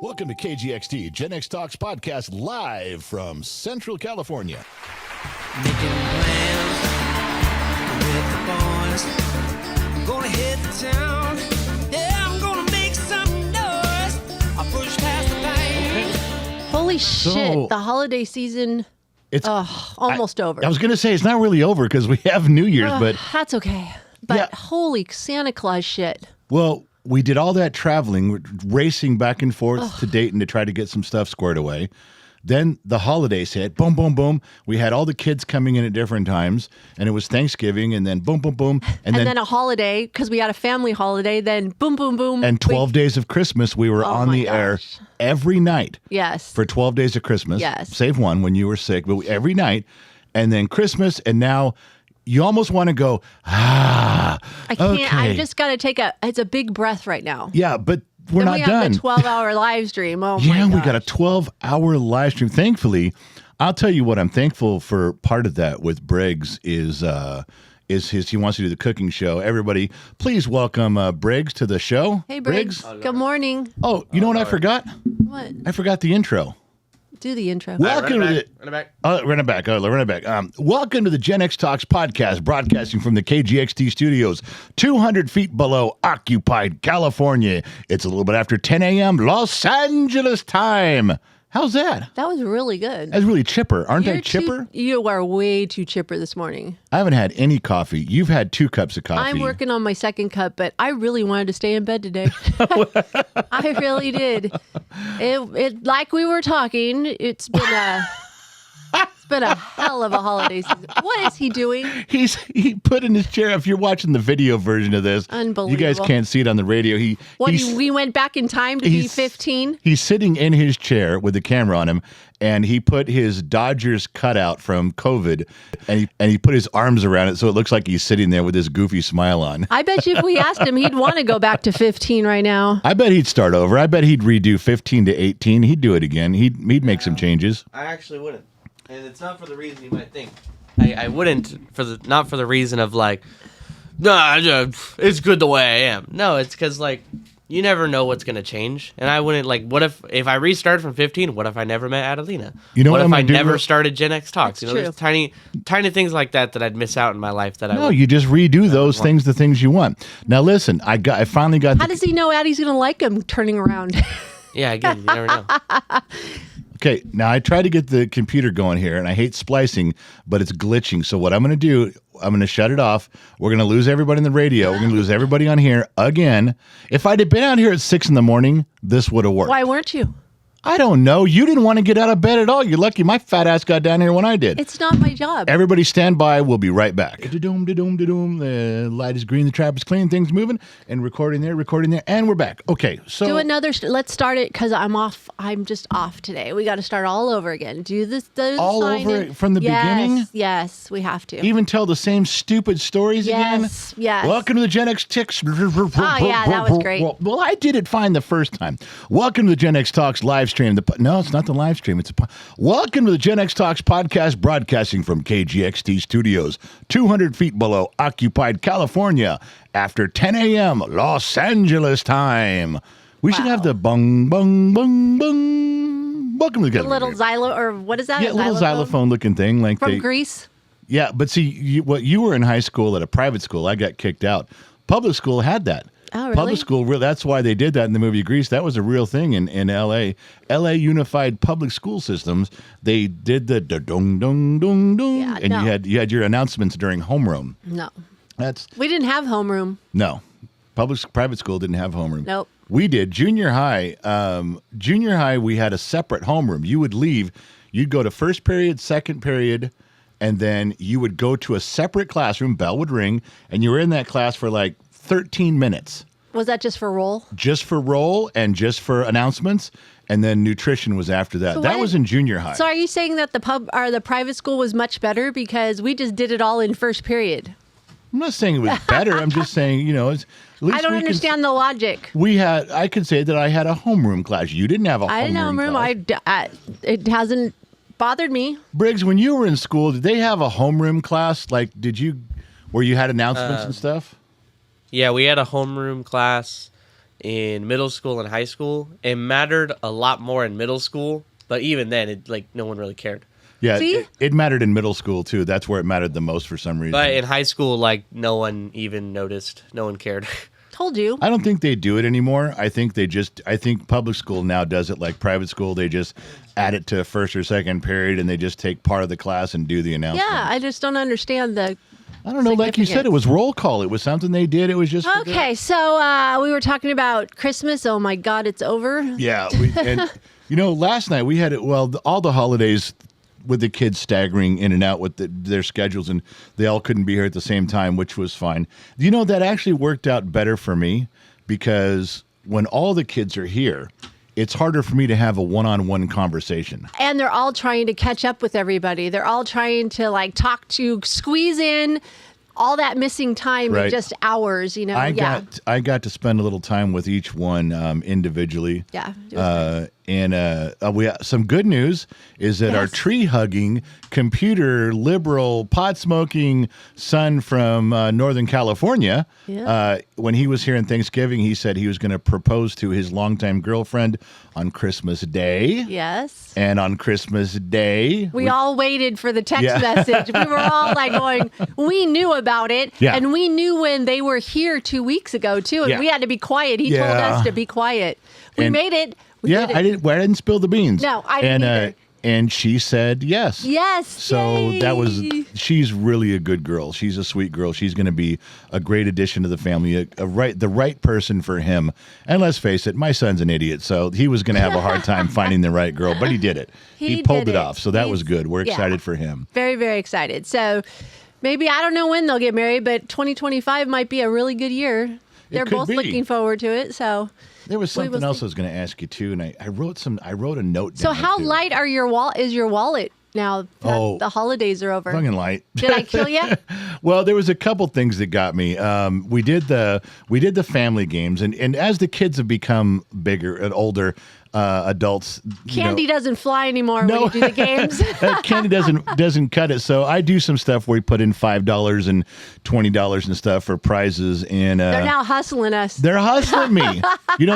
Welcome to KGXT, Gen X Talks podcast, live from Central California. Making plans with the boys. I'm gonna hit the town. Yeah, I'm gonna make some noise. I'll push past the pain. Holy shit, the holiday season, It's almost over. I was going to say it's not really over because we have New Year's, but that's okay. But Yeah. holy Santa Claus shit. well, we did all that traveling, racing back and forth to Dayton to try to get some stuff squared away. Then the holidays hit, boom, boom, boom. We had all the kids coming in at different times, and it was Thanksgiving, and then boom, boom, boom. And then a holiday, because we had a family holiday, then boom, boom, boom. And 12 days of Christmas, we were on my the air gosh. every night. Yes. For 12 days of Christmas. Yes. Save one when you were sick, but every night. And then Christmas, and now you almost want to go, I can't, okay. I just got to take it's a big breath right now. Yeah, but we're then not we have done. the 12-hour live stream. Oh, Yeah, my we got a gosh. 12-hour live stream. Thankfully, I'll tell you what I'm thankful for. Part of that with Briggs is he wants to do the cooking show. Everybody, please welcome Briggs to the show. Hey, Briggs. Good morning. Oh, you know what I forgot? What? I forgot the intro. Do the intro. Welcome to the Run it back. run it back. Run it back. Welcome to the Gen X Talks podcast, broadcasting from the KGXT studios, 200 feet below occupied California. It's a little bit after 10 a.m. Los Angeles time. How's that? That was really good. That's really chipper. Aren't I You're chipper? You are way too chipper this morning. I haven't had any coffee. You've had 2 cups of coffee. I'm working on my second cup, but I really wanted to stay in bed today. I really did. It like we were talking. It's been a hell of a holiday season. What is he doing? He put in his chair. If you're watching the video version of this, Unbelievable. You guys can't see it on the radio. We went back in time to be 15. He's sitting in his chair with the camera on him, and he put his Dodgers cutout from COVID, and he put his arms around it so it looks like he's sitting there with this goofy smile on. I bet you if we asked him, he'd want to go back to 15 right now. I bet he'd start over. I bet he'd redo 15 to 18. He'd do it again. He'd make some changes. I actually wouldn't, and it's not for the reason you might think. I wouldn't not for the reason of like, nah, it's good the way I am. No, it's because like you never know what's gonna change, and I wouldn't like. What if I restarted from 15? What if I never met Adelina? You know what if I'm I gonna do? never started Gen X Talks? That's There's tiny things like that I'd miss out in my life that I No, would. you just redo those things, the things you want. Now listen, I finally got. How does he know Addie's going to like him turning around? Yeah, again, you never know. Okay, now I tried to get the computer going here, and I hate splicing, but it's glitching. So what I'm going to do, I'm going to shut it off. We're going to lose everybody in the radio. We're going to lose everybody on here again. If I'd have been out here at 6 a.m, this would have worked. Why weren't you? I don't know. You didn't want to get out of bed at all. You're lucky my fat ass got down here when I did. It's not my job. Everybody stand by. We'll be right back. Da-doom, da-doom, da-doom. The light is green. The trap is clean. Things moving. And recording there. And we're back. Okay, so. Do another. Let's start it because I'm off. I'm just off today. We got to start all over again. Do this. All over from the beginning? Yes, we have to. Even tell the same stupid stories again? Yes. Welcome to the Gen X Ticks. Oh, yeah, that was great. Well, I did it fine the first time. Welcome to the Gen X Talks live stream. No, it's not the live stream. Welcome to the Gen X Talks podcast, broadcasting from KGXT studios, 200 feet below occupied California, after 10 a.m. Los Angeles time. We should have the bung, bung, bung, bung. Welcome to the little xylo, or what is that? Yeah, little xylophone looking thing. Like from Greece. Yeah, but see, you were in high school at a private school. I got kicked out. Public school had that. Oh, really? Public school, that's why they did that in the movie Grease. That was a real thing in L.A. L.A. Unified Public School Systems. They did the dong dong dong dong, Yeah, and no. you had your announcements during homeroom. No, That's we didn't have homeroom. no, private school didn't have homeroom. Nope. We did. Junior high, we had a separate homeroom. You would leave, you'd go to first period, second period, and then you would go to a separate classroom. Bell would ring, and you were in that class for like 13 minutes. Was that just for roll? Just for roll and just for announcements, and then nutrition was after that. So That was in junior high. So are you saying that the private school was much better because we just did it all in first period? I'm not saying it was better. I'm just saying, at least I don't we understand the logic. I could say that I had a homeroom class. You didn't have a I didn't know homeroom class. it hasn't bothered me. Briggs, when you were in school, did they have a homeroom class? Like, where you had announcements and stuff? Yeah, we had a homeroom class. in middle school and high school. It mattered a lot more in middle school, but even then, no one really cared. Yeah, See? it mattered in middle school too. That's where it mattered the most for some reason. But in high school, no one even noticed. No one cared. Told you. I don't think they do it anymore. I think public school now does it like private school. They just add it to first or second period, and they just take part of the class and do the announcement. Yeah, I just don't understand the. I don't know. Like you said, it was roll call. It was something they did. It was just Okay, so we were talking about Christmas. Oh my God, it's over. Yeah, and last night we had it. Well, all the holidays with the kids staggering in and out with their schedules, and they all couldn't be here at the same time, which was fine. That actually worked out better for me because when all the kids are here, it's harder for me to have a one-on-one conversation. And they're all trying to catch up with everybody. They're all trying to squeeze in all that missing time in just hours, I got to spend a little time with each one individually. Yeah. It was nice. And we some good news is that our tree-hugging, computer liberal, pot-smoking son from Northern California, when he was here on Thanksgiving, he said he was going to propose to his longtime girlfriend on Christmas Day. Yes. And on Christmas Day, we all waited for the text message. We were all going, we knew about it. Yeah. And we knew when they were here 2 weeks ago, too. And we had to be quiet. He told us to be quiet. We made it. I didn't spill the beans. No, I didn't either. And she said yes. Yes. So she's really a good girl. She's a sweet girl. She's going to be a great addition to the family, the right person for him. And let's face it, my son's an idiot, so he was going to have a hard time finding the right girl, but he did it. He pulled it off, so that was good. We're excited for him. Very, very excited. So maybe, I don't know when they'll get married, but 2025 might be a really good year. They're both looking forward to it, so... There was something else I was going to ask you too, and I wrote a note down. So how light are is your wallet now that the holidays are over? Fucking light. Did I kill you? Well, there was a couple things that got me. We did the family games, and as the kids have become bigger and older, adults. Candy doesn't fly anymore when you do the games. Candy doesn't cut it. So I do some stuff where we put in $5 and $20 and stuff for prizes, and they're now hustling us. They're hustling me.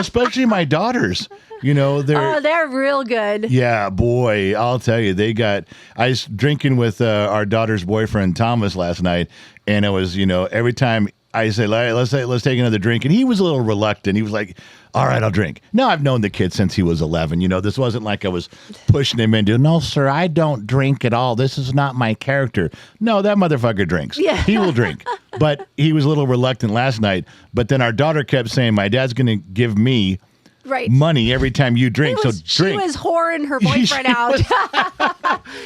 Especially my daughters. They're real good. Yeah, boy, I'll tell you, I was drinking with our daughter's boyfriend Thomas last night, and it was, every time I say, let's take another drink, and he was a little reluctant. He was like, all right, I'll drink. Now, I've known the kid since he was 11. This wasn't like I was pushing him into, no, sir, I don't drink at all. This is not my character. No, that motherfucker drinks. Yeah. He will drink. But he was a little reluctant last night. But then our daughter kept saying, my dad's going to give me money every time you drink. So drink. She was whoring her boyfriend out.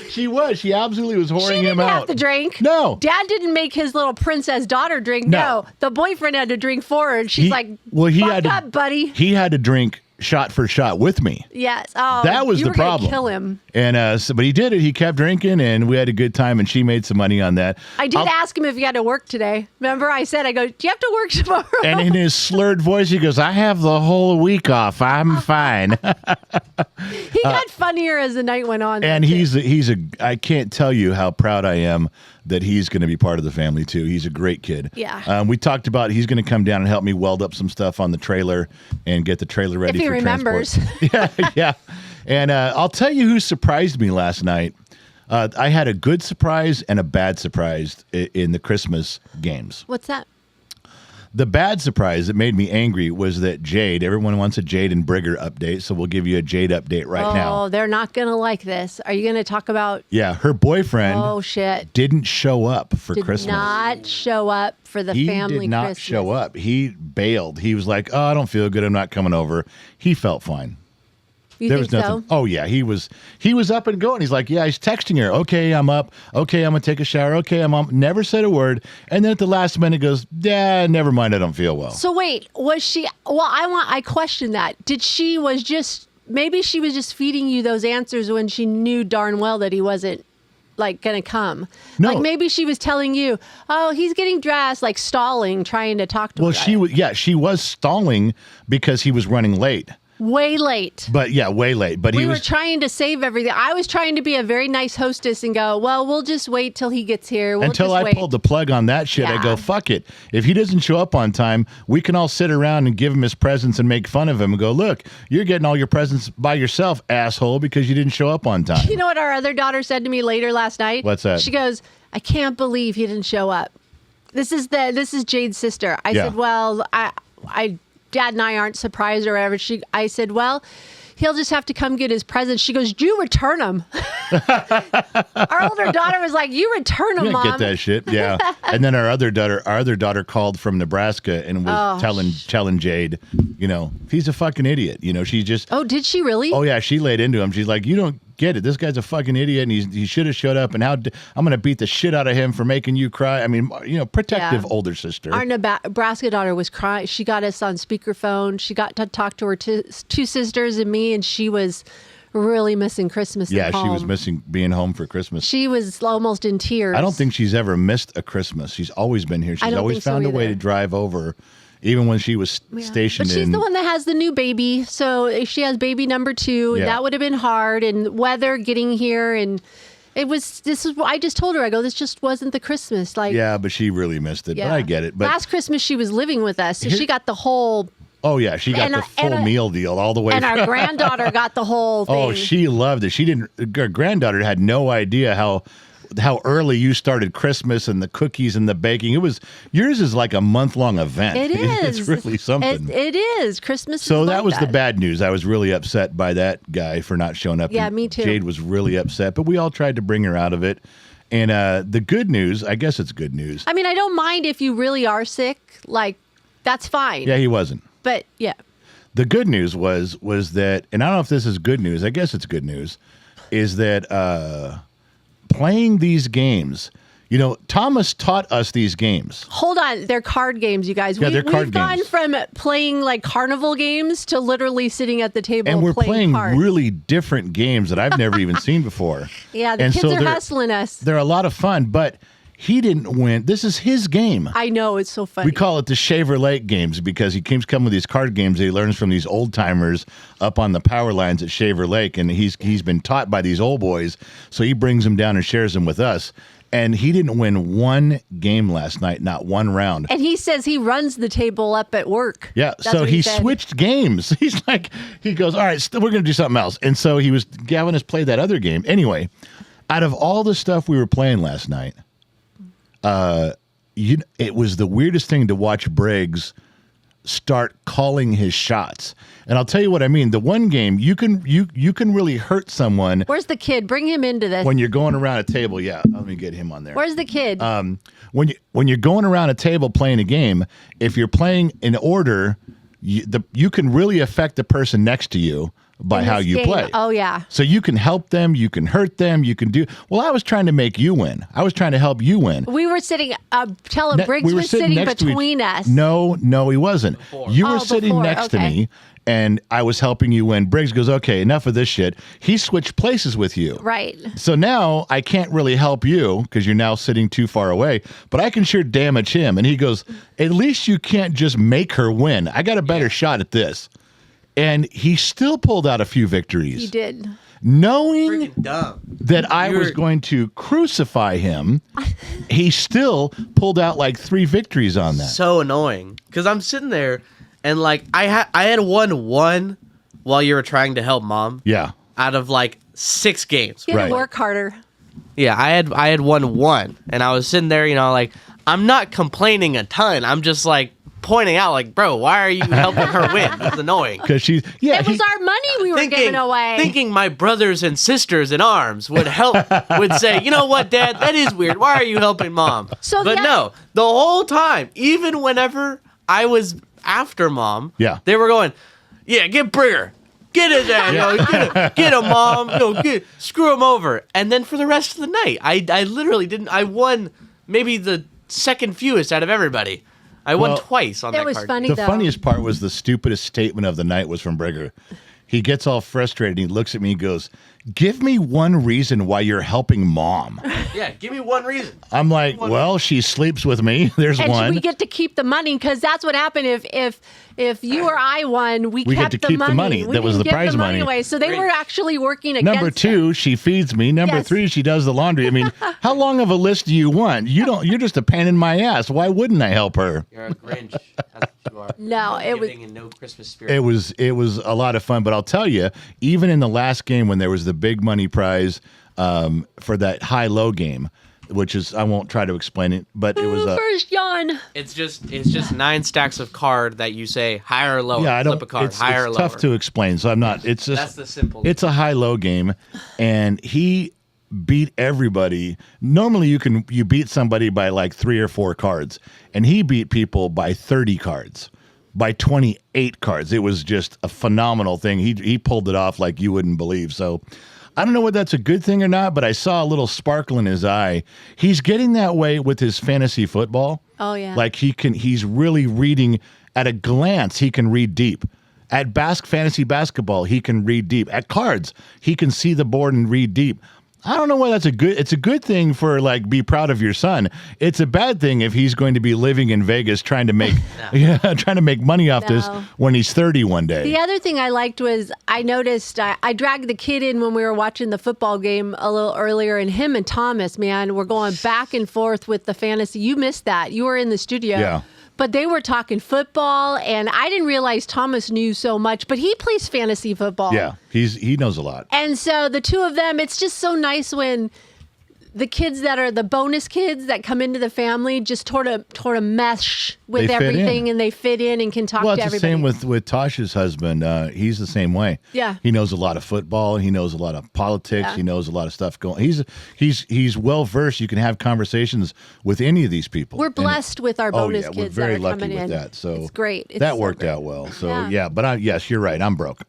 She was. She absolutely was whoring him out. She didn't have to drink. No. Dad didn't make his little princess daughter drink. No. The boyfriend had to drink for her. And she's fuck up, buddy. He had to drink shot for shot with me. Yes. Oh, that was the problem. You were gonna kill him. And but he did it. He kept drinking, and we had a good time. And she made some money on that. I did ask him if he had to work today. Remember, I said, do you have to work tomorrow? And in his slurred voice, he goes, "I have the whole week off. I'm fine." He got funnier as the night went on. And I can't tell you how proud I am that he's going to be part of the family too. He's a great kid. Yeah. We talked about he's going to come down and help me weld up some stuff on the trailer and get the trailer ready for remembers. transport. Yeah. And I'll tell you who surprised me last night. I had a good surprise and a bad surprise in the Christmas games. What's that? The bad surprise that made me angry was that Jade, everyone wants a Jade and Brigger update, so we'll give you a Jade update right now. Oh, they're not going to like this. Are you going to talk about... Yeah, her boyfriend didn't show up for Christmas. Did not show up for the family Christmas. He did not show up. He bailed. He was like, I don't feel good. I'm not coming over. He felt fine. You think so? Oh yeah, he was up and going. He's like, yeah, he's texting her. Okay, I'm up. Okay, I'm gonna take a shower. Okay, I'm up. Never said a word. And then at the last minute goes, yeah, never mind. I don't feel well. So wait, was she? Well, I question that. Maybe she was just feeding you those answers when she knew darn well that he wasn't gonna come. No. Like maybe she was telling you, oh, he's getting dressed, stalling, trying to talk to her. Well, she was stalling because he was running late. way late. But yeah, way late. But We he were was. trying to save everything. I was trying to be a very nice hostess and go, well, we'll just wait till he gets here. We'll Until just I wait. pulled the plug on that shit, I Yeah. go, fuck it. If he doesn't show up on time, we can all sit around and give him his presents and make fun of him and go, look, you're getting all your presents by yourself, asshole, because you didn't show up on time. You know what our other daughter said to me later last night? What's that? She goes, I can't believe he didn't show up. This is Jade's sister. I Yeah. said, well, I Dad and I aren't surprised or whatever. I said, well, he'll just have to come get his presents. She goes, you return them. Our older daughter was like, you return them, You Mom. get that shit, yeah. And then our other daughter called from Nebraska and was telling Jade, he's a fucking idiot. She just. Oh, did she really? Oh yeah, she laid into him. She's like, you don't get it. This guy's a fucking idiot, and he should have showed up. And I'm gonna beat the shit out of him for making you cry. I mean, protective Yeah. older sister. Our Nebraska daughter was crying. She got us on speakerphone. She got to talk to her two sisters and me, and she was really missing Christmas. Yeah, at she home. was missing being home for Christmas. She was almost in tears. I don't think she's ever missed a Christmas. She's always been here. She's don't always think so found a way either. to drive over, even when she was stationed But she's in. the one that has the new baby. So if she has baby number 2, Yeah. that would have been hard. And weather getting here. And I just told her, I go, this just wasn't the Christmas. Like, Yeah, but she really missed it. But I get it. But last Christmas she was living with us. So she got the whole, oh yeah, she got and the I- full and I- meal deal all the way. and our granddaughter got the whole thing. Oh, she loved it. She didn't. Her granddaughter had no idea how early you started Christmas and the cookies and the baking. Yours is like a month-long event. It is. It's really something. It is. Christmas So is that like was the bad news. I was really upset by that guy for not showing up. Yeah, and me too. Jade was really upset, but we all tried to bring her out of it. And the good news, I guess it's good news. I mean, I don't mind if you really are sick. Like, that's fine. Yeah, he wasn't. But yeah. The good news was that, and I don't know if this is good news. I guess it's good news, is that playing these games. Thomas taught us these games. Hold on, they're card games, you guys. Yeah, they're card We've gone games. from playing like carnival games to literally sitting at the table And we're playing cards. really different games that I've never even seen before. Yeah, the And kids so are they're- hustling us. They're a lot of fun, but he didn't win. This is his game. I know, it's so funny. We call it the Shaver Lake games because he keeps coming with these card games that he learns from these old timers up on the power lines at Shaver Lake, and he's been taught by these old boys, so he brings them down and shares them with us. And he didn't win one game last night, not one round. And he says he runs the table up at work. Yeah, That's so what he said. switched games. He goes, all right, we're going to do something else. And so he was having us play that other game. Anyway, out of all the stuff we were playing last night, it was the weirdest thing to watch Briggs start calling his shots. And I'll tell you what I mean. The one game, you can really hurt someone Where's the kid? Bring him into this. when you're going around a table. Yeah, let me get him on there. Where's the kid? When you're going around a table playing a game, if you're playing in order, you can really affect the person next to you by In how this you game. play. Oh, yeah. So you can help them, you can hurt them, you can do. Well, I was trying to make you win. I was trying to help you win. We were sitting, tell him Briggs was sitting next to between us. No, he wasn't. You were Oh, sitting before, next to okay. me, and I was helping you win. Briggs goes, okay, enough of this shit. He switched places with you. Right. So now I can't really help you because you're now sitting too far away, but I can sure damage him. And he goes, at least you can't just make her win. I got a better shot at this. And he still pulled out a few victories. He did. Knowing Freaking dumb. that I was going to crucify him, he still pulled out like 3 victories on that. So annoying. Because I'm sitting there and like I had won 1 while you were trying to help Mom Yeah. out of like 6 games. You had Right. to work harder. Yeah, I had won 1 and I was sitting there, like I'm not complaining a ton. I'm just like pointing out like, bro, why are you helping her win? That's annoying. Because she's, yeah. It was our money we were giving away. Thinking my brothers and sisters in arms would say, you know what, Dad, that is weird. Why are you helping Mom? So but that- no, the whole time, even whenever I was after Mom, Yeah. they were going, yeah, get Brigger. Get his ass, get him, Mom. Screw him over. And then for the rest of the night, I literally didn't. I won maybe the second fewest out of everybody. I won Well, twice on It that was card. funny. The though. funniest part was the stupidest statement of the night was from Brigger. He gets all frustrated. He looks at me and goes, give me one reason why you're helping mom. Yeah, give me one reason. I'm like, well, she sleeps with me. There's And one. we get to keep the money because that's what happened if you or I won, we get kept to the keep the money. money. We That was didn't the give prize the money money. away. So they Great. were actually working against Number 2, she feeds me. Number Yes. 3, she does the laundry. I mean, how long of a list do you want? You're just a pain in my ass. Why wouldn't I help her? You're a Grinch. That's what you are. No, it was- Giving and no Christmas spirit. It was a lot of fun, but I'll tell you, even in the last game when there was the big money prize for that high-low game, which is, I won't try to explain it, but it was a first yawn. It's just 9 stacks of card that you say higher or lower. yeah. I don't. Flip a card, It's higher or lower. tough to explain, so I'm not. It's just That's the simple. It's a high-low game, and he beat everybody. Normally, you beat somebody by like 3 or 4 cards, and he beat people by 30 cards, by 28 cards. It was just a phenomenal thing. He pulled it off like you wouldn't believe. So I don't know whether that's a good thing or not, but I saw a little sparkle in his eye. He's getting that way with his fantasy football. Oh, yeah. Like he's really reading at a glance. He can read deep. At fantasy basketball, he can read deep. At cards, he can see the board and read deep. I don't know why it's a good thing for like be proud of your son. It's a bad thing if he's going to be living in Vegas trying to make trying to make money off this No. when he's 30 one day. The other thing I liked was I noticed I dragged the kid in when we were watching the football game a little earlier, and him and Thomas, man, were going back and forth with the fantasy. You missed that. You were in the studio. Yeah. But they were talking football, and I didn't realize Thomas knew so much, but he plays fantasy football. Yeah, he knows a lot. And so the two of them, it's just so nice when the kids that are the bonus kids that come into the family just sort of mesh with They fit everything in. and they fit in and can talk Well, to it's the everybody. same with Tasha's husband. He's the same way. Yeah. He knows a lot of football. He knows a lot of politics. Yeah. He knows a lot of stuff going. He's well versed. You can have conversations with any of these people. We're And- blessed with our Oh bonus yeah, kids we're very that are lucky coming with in. that. So it's great. It's that so worked great. out well. So Yeah. but yes, you're right. I'm broke.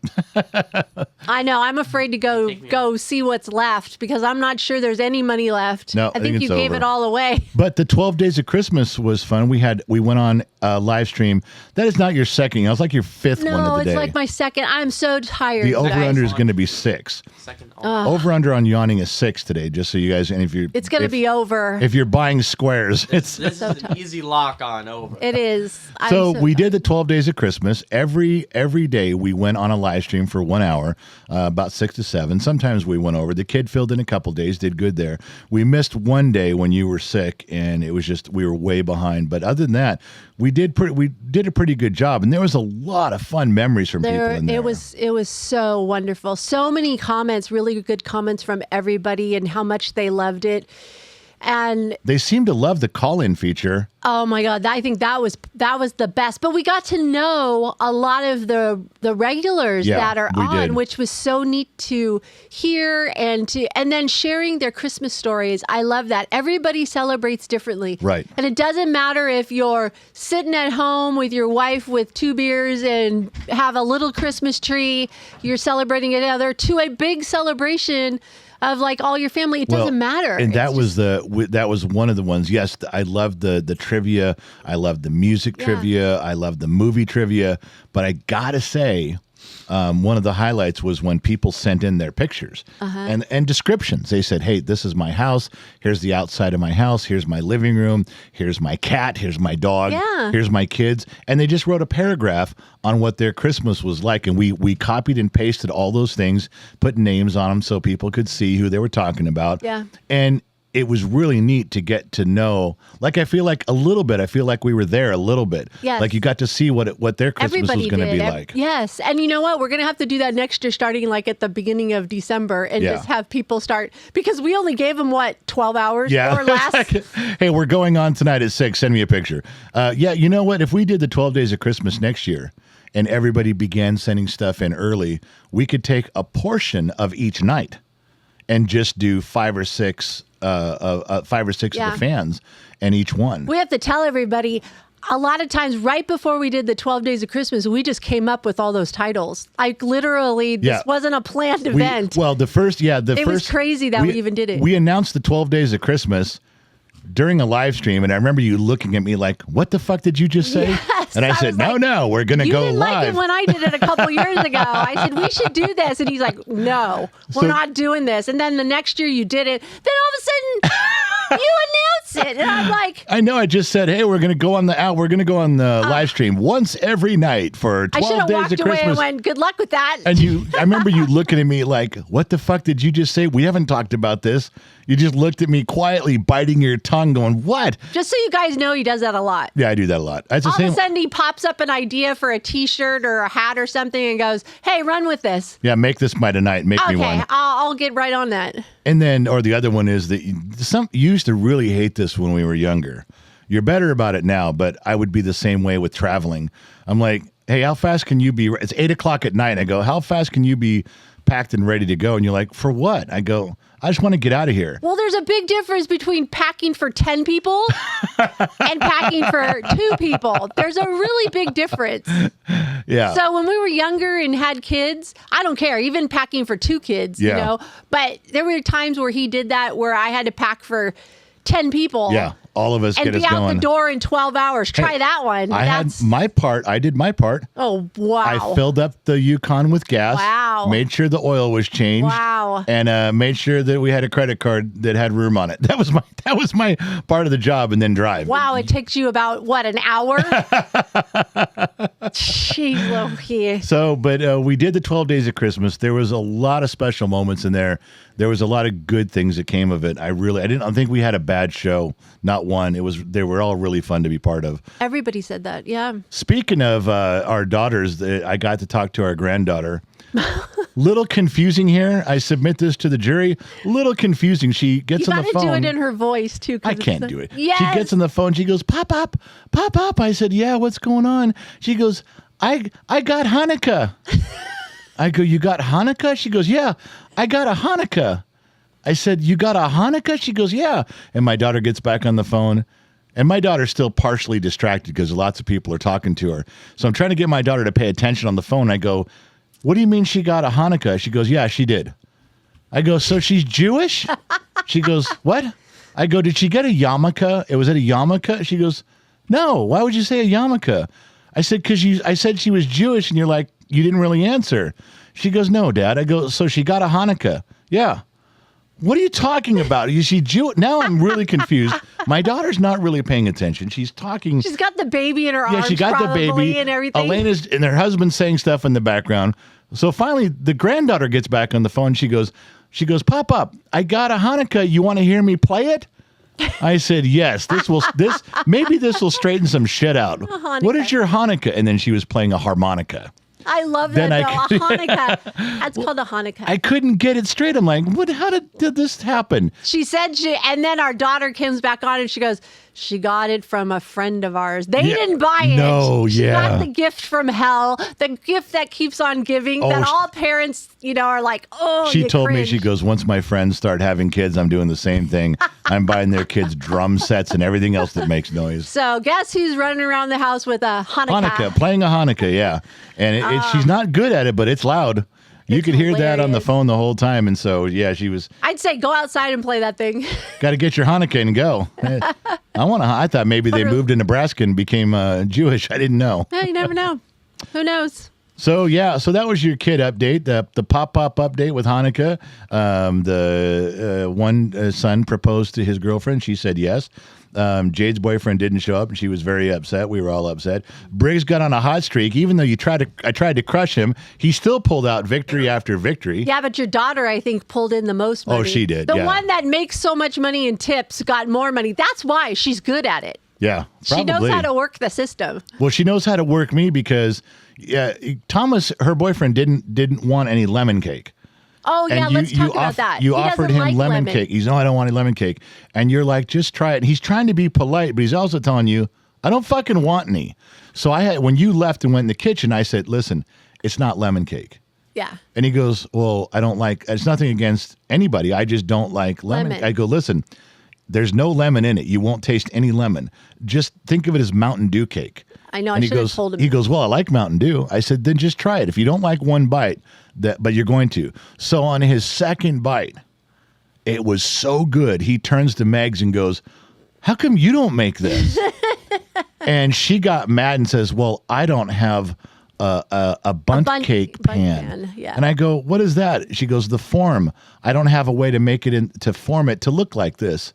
I know. I'm afraid to go see what's left because I'm not sure there's any money left. No, I think it's you gave over. it all away. But the 12 Days of Christmas was fun. We went on a live stream. That is not your second. That was like your fifth one No, of the it's day. like my second. I'm so tired. The you over guys. under is going to be 6. Second. Over under on yawning is 6 today. Just so you guys, and if you It's going to be over. if you're buying squares, it's This is an easy lock on over. It is. I'm so we did the 12 Days of Christmas. Every day we went on a live stream for 1 hour, about 6 to 7. Sometimes we went over. The kid filled in a couple days, did good there. We missed one day when you were sick, and it was just we were way behind. But other than that, we did a pretty good job, and there was a lot of fun memories from people in there. It was so wonderful. So many comments, really good comments from everybody and how much they loved it. And They seem to love the call-in feature. oh my God, I think that was the best. But we got to know a lot of the regulars Yeah, that are we on, did. which was so neat to hear and then sharing their Christmas stories. I love that. Everybody celebrates differently. Right. And it doesn't matter if you're sitting at home with your wife with 2 beers and have a little Christmas tree, you're celebrating it together, to a big celebration of like all your family. It doesn't matter. And that It's that was one of the ones. Yes, I loved the trivia. I loved the music Yeah. trivia. I loved the movie trivia. But I gotta say, one of the highlights was when people sent in their pictures and descriptions. They said, "Hey, this is my house. Here's the outside of my house. Here's my living room. Here's my cat. Here's my dog. Yeah. Here's my kids." And they just wrote a paragraph on what their Christmas was like. And we copied and pasted all those things, put names on them so people could see who they were talking about. Yeah. And it was really neat to get to know. Like I feel like we were there a little bit. Yes. Like you got to see what their Christmas Everybody was going to did. be like. Yes. And you know what? We're going to have to do that next year, starting like at the beginning of December and Yeah. just have people start, because we only gave them 12 hours Yeah. or less. Hey, we're going on tonight at 6. Send me a picture. Yeah, you know what? If we did the 12 Days of Christmas next year and everybody began sending stuff in early, we could take a portion of each night and just do 5 or 6 of Yeah. the fans and each one. We have to tell everybody, a lot of times right before we did the 12 Days of Christmas, we just came up with all those titles. Like literally, this Yeah. wasn't a planned event. It was crazy that we even did it. We announced the 12 Days of Christmas during a live stream, and I remember you looking at me like, "What the fuck did you just say?" Yes. And I said, was no, like, we're going to you go didn't like live. it when I did it a couple years ago. I said, we should do this. And he's like, no, we're not doing this. And then the next year you did it. Then all of a sudden you announce it. And I'm like, I know. I just said, hey, we're going to go on the live stream once every night for I should 12 have days walked of away and Christmas. went, good luck with that. And I remember you looking at me like, what the fuck did you just say? We haven't talked about this. You just looked at me quietly, biting your tongue, going, what? Just so you guys know, he does that a lot. Yeah, I do that a lot. That's the All same. of a sudden, he pops up an idea for a T-shirt or a hat or something and goes, hey, run with this. Yeah, make this my tonight. Make me Okay, one. I'll get right on that. And then, or the other one is that you used to really hate this when we were younger. You're better about it now, but I would be the same way with traveling. I'm like, hey, how fast can you be? It's 8:00 at night. I go, how fast can you be packed and ready to go? And you're like, for what? I go, I just want to get out of here. Well, there's a big difference between packing for 10 people and packing for 2 people. There's a really big difference. Yeah. So when we were younger and had kids, I don't care, even packing for 2 kids, Yeah. you know. But there were times where he did that where I had to pack for 10 people. Yeah. All of us And get us be out going. the door in 12 hours. Try that one. I had my part. I did my part. Oh, wow. I filled up the Yukon with gas. Wow. Made sure the oil was changed. Wow. And made sure that we had a credit card that had room on it. That was my part of the job, and then drive. Wow, it takes you about, what, an hour? Jeez, Loki. So, but we did the 12 Days of Christmas. There was a lot of special moments in there. There was a lot of good things that came of it. I didn't think we had a bad show. Not one. They were all really fun to be part of. Everybody said that, yeah. Speaking of our daughters, I got to talk to our granddaughter. Little confusing here. I submit this to the jury. Little confusing. She gets You on got the to phone. do it in her voice, too. 'Cause I it's can't the- do it. Yes. She gets on the phone. She goes, pop up, pop up. I said, yeah, what's going on? She goes, I got Hanukkah. I go, you got Hanukkah? She goes, yeah, I got a Hanukkah. I said, you got a Hanukkah? She goes, yeah. And my daughter gets back on the phone. And my daughter's still partially distracted because lots of people are talking to her. So I'm trying to get my daughter to pay attention on the phone. I go, what do you mean she got a Hanukkah? She goes, yeah, she did. I go, so she's Jewish? She goes, what? I go, did she get a yarmulke? Was it a yarmulke? She goes, no. Why would you say a yarmulke? I said, I said she was Jewish, and you're like, you didn't really answer. She goes, no, Dad. I go, so she got a Hanukkah? Yeah. What are you talking about? Is she Jewish? Now I'm really confused. My daughter's not really paying attention. She's talking. She's got the baby in her arms. Yeah, she got the probably, baby. and everything. Elena's and her husband's saying stuff in the background. So finally, the granddaughter gets back on the phone. She goes, pop up. I got a Hanukkah. You want to hear me play it? I said, yes. Maybe this will straighten some shit out. What is your Hanukkah? And then she was playing a harmonica. I love Then that, I though. A Hanukkah. That's called a Hanukkah. I couldn't get it straight. I'm like, what? How did this happen? She said and then our daughter comes back on and she goes, she got it from a friend of ours. They Yeah. didn't buy it. No, she yeah. got the gift from hell, the gift that keeps on giving, Oh, that she- all parents, are like, oh, She you told me, cringe. she goes, once my friends start having kids, I'm doing the same thing. I'm buying their kids drum sets and everything else that makes noise. So guess who's running around the house with a Hanukkah? Playing a Hanukkah, yeah. And she's not good at it, but it's loud. You It's could hear that on the hilarious. phone the whole time. And so, yeah, she was, I'd say go outside and play that thing. got to get your Hanukkah and go. I thought maybe they moved to Nebraska and became Jewish. I didn't know. Yeah, you never know. Who knows? So, yeah, so that was your kid update, the pop-up update with Hanukkah. The one son proposed to his girlfriend. She said yes. Jade's boyfriend didn't show up, and she was very upset. We were all upset. Briggs got on a hot streak. Even though I tried to crush him, he still pulled out victory after victory. Yeah, but your daughter, I think, pulled in the most money. Oh, she did, The yeah. one that makes so much money in tips got more money. That's why she's good at it. Yeah, She probably. knows how to work the system. Well, she knows how to work me because Thomas, her boyfriend, didn't want any lemon cake. Oh, yeah, And let's talk about that. You He offered doesn't him like lemon cake. He's, no, I don't want any lemon cake. And you're like, just try it. And he's trying to be polite, but he's also telling you, I don't fucking want any. So when you left and went in the kitchen, I said, listen, it's not lemon cake. Yeah. And he goes, well, I don't like, it's nothing against anybody. I just don't like lemon. I go, listen, there's no lemon in it. You won't taste any lemon. Just think of it as Mountain Dew cake. I know. And I he should have goes, told him. he goes, well, I like Mountain Dew. I said, then just try it. If you don't like one bite, but you're going to. So on his second bite, it was so good. He turns to Megs and goes, how come you don't make this? And she got mad and says, well, I don't have a bundt cake pan. Yeah. And I go, what is that? She goes, the form. I don't have a way to make it to form it to look like this.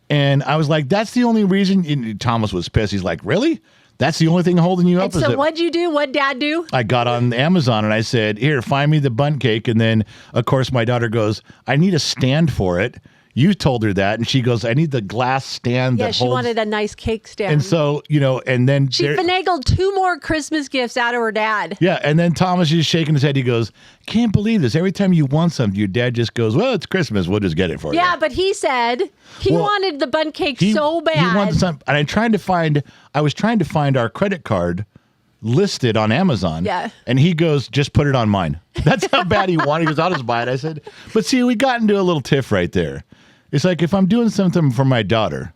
And I was like, that's the only reason. And Thomas was pissed. He's like, really? That's the only thing holding you up? And so what'd you do? What'd Dad do? I got on Amazon and I said, here, find me the bundt cake. And then, of course, my daughter goes, I need a stand for it. You told her that. And she goes, I need the glass stand that holds. Yeah, she wanted a nice cake stand. And so, and then. She finagled 2 more Christmas gifts out of her dad. Yeah, and then Thomas is shaking his head. He goes, can't believe this. Every time you want something, your dad just goes, well, it's Christmas. We'll just get it for you. Yeah, but he said he wanted the bundt cake so bad. He wanted something. And I was trying to find our credit card listed on Amazon. Yeah. And he goes, just put it on mine. That's how bad he wanted. He goes, I'll just buy it. I said, but see, we got into a little tiff right there. It's like, if I'm doing something for my daughter,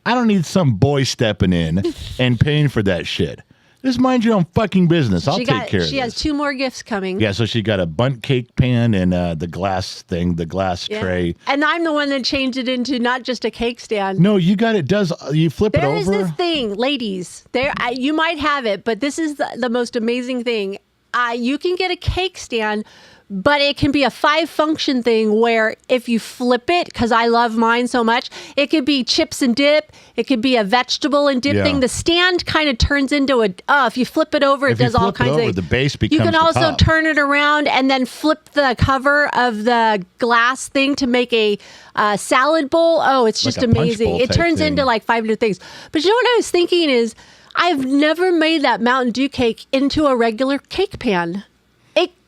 I don't need some boy stepping in and paying for that shit. Just mind your own fucking business. I'll take care of this. She has 2 more gifts coming. Yeah, so she got a bundt cake pan and the glass thing, the glass tray. And I'm the one that changed it into not just a cake stand. No, you got it. You flip it over? There is this thing, ladies. You might have it, but this is the most amazing thing. You can get a cake stand, but it can be a 5-function thing where if you flip it, because I love mine so much, it could be chips and dip. It could be a vegetable and dip thing. The stand kind of turns into if you flip it over, it does all kinds of things. The base becomes You can also top. turn it around and then flip the cover of the glass thing to make a salad bowl. Oh, it's Like just a punch amazing. bowl It type turns thing. into like 5 new things. But you know what I was thinking is, I've never made that Mountain Dew cake into a regular cake pan.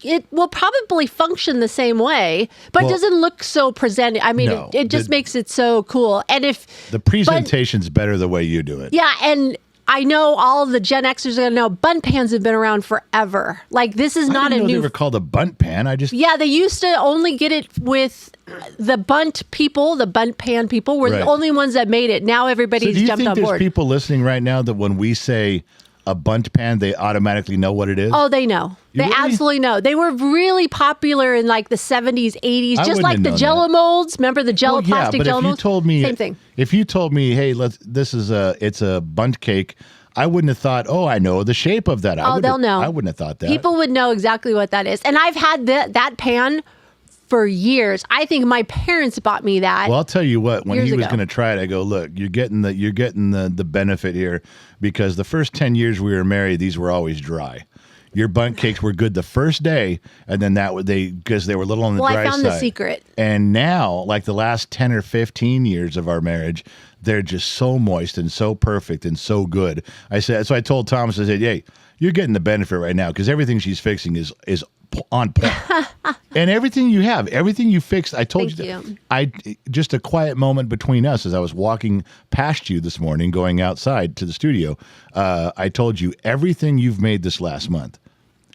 It will probably function the same way, but it doesn't look so presented. I mean, No, it just makes it so cool. And the presentation's better the way you do it. Yeah, and I know all of the Gen Xers are going to know bundt pans have been around forever. Like, this is not I didn't a know new. they were called a bundt pan. Yeah, they used to only get it with the bundt people. The bundt pan people were the Right. only ones that made it. Now everybody's So do you jumped think on there's board. people listening right now that when we say a bundt pan, they automatically know what it is? Oh, they know. They really? absolutely know. They were really popular in like the 70s, 80s, I just wouldn't like have the known Jello that. molds. Remember the Jello Well, yeah, plastic but Jello if you molds? told me, Same thing. If you told me, hey, it's a bundt cake, I wouldn't have thought, oh, I know the shape of that. They'll know. I wouldn't have thought that. People would know exactly what that is. And I've had that pan for years. I think my parents bought me that. Well, I'll tell you what. When years he was ago. going to try it, I go, look, you're getting the benefit here, because the first 10 years we were married, these were always dry. Your bundt cakes were good the first day, and then because they were a little on the dry side. I found the secret. And now, like the last 10 or 15 years of our marriage, they're just so moist and so perfect and so good. I told Thomas, I said, hey, you're getting the benefit right now, because everything she's fixing is on point. And everything you fixed, I told Thank you. just a quiet moment between us as I was walking past you this morning, going outside to the studio. I told you everything you've made this last month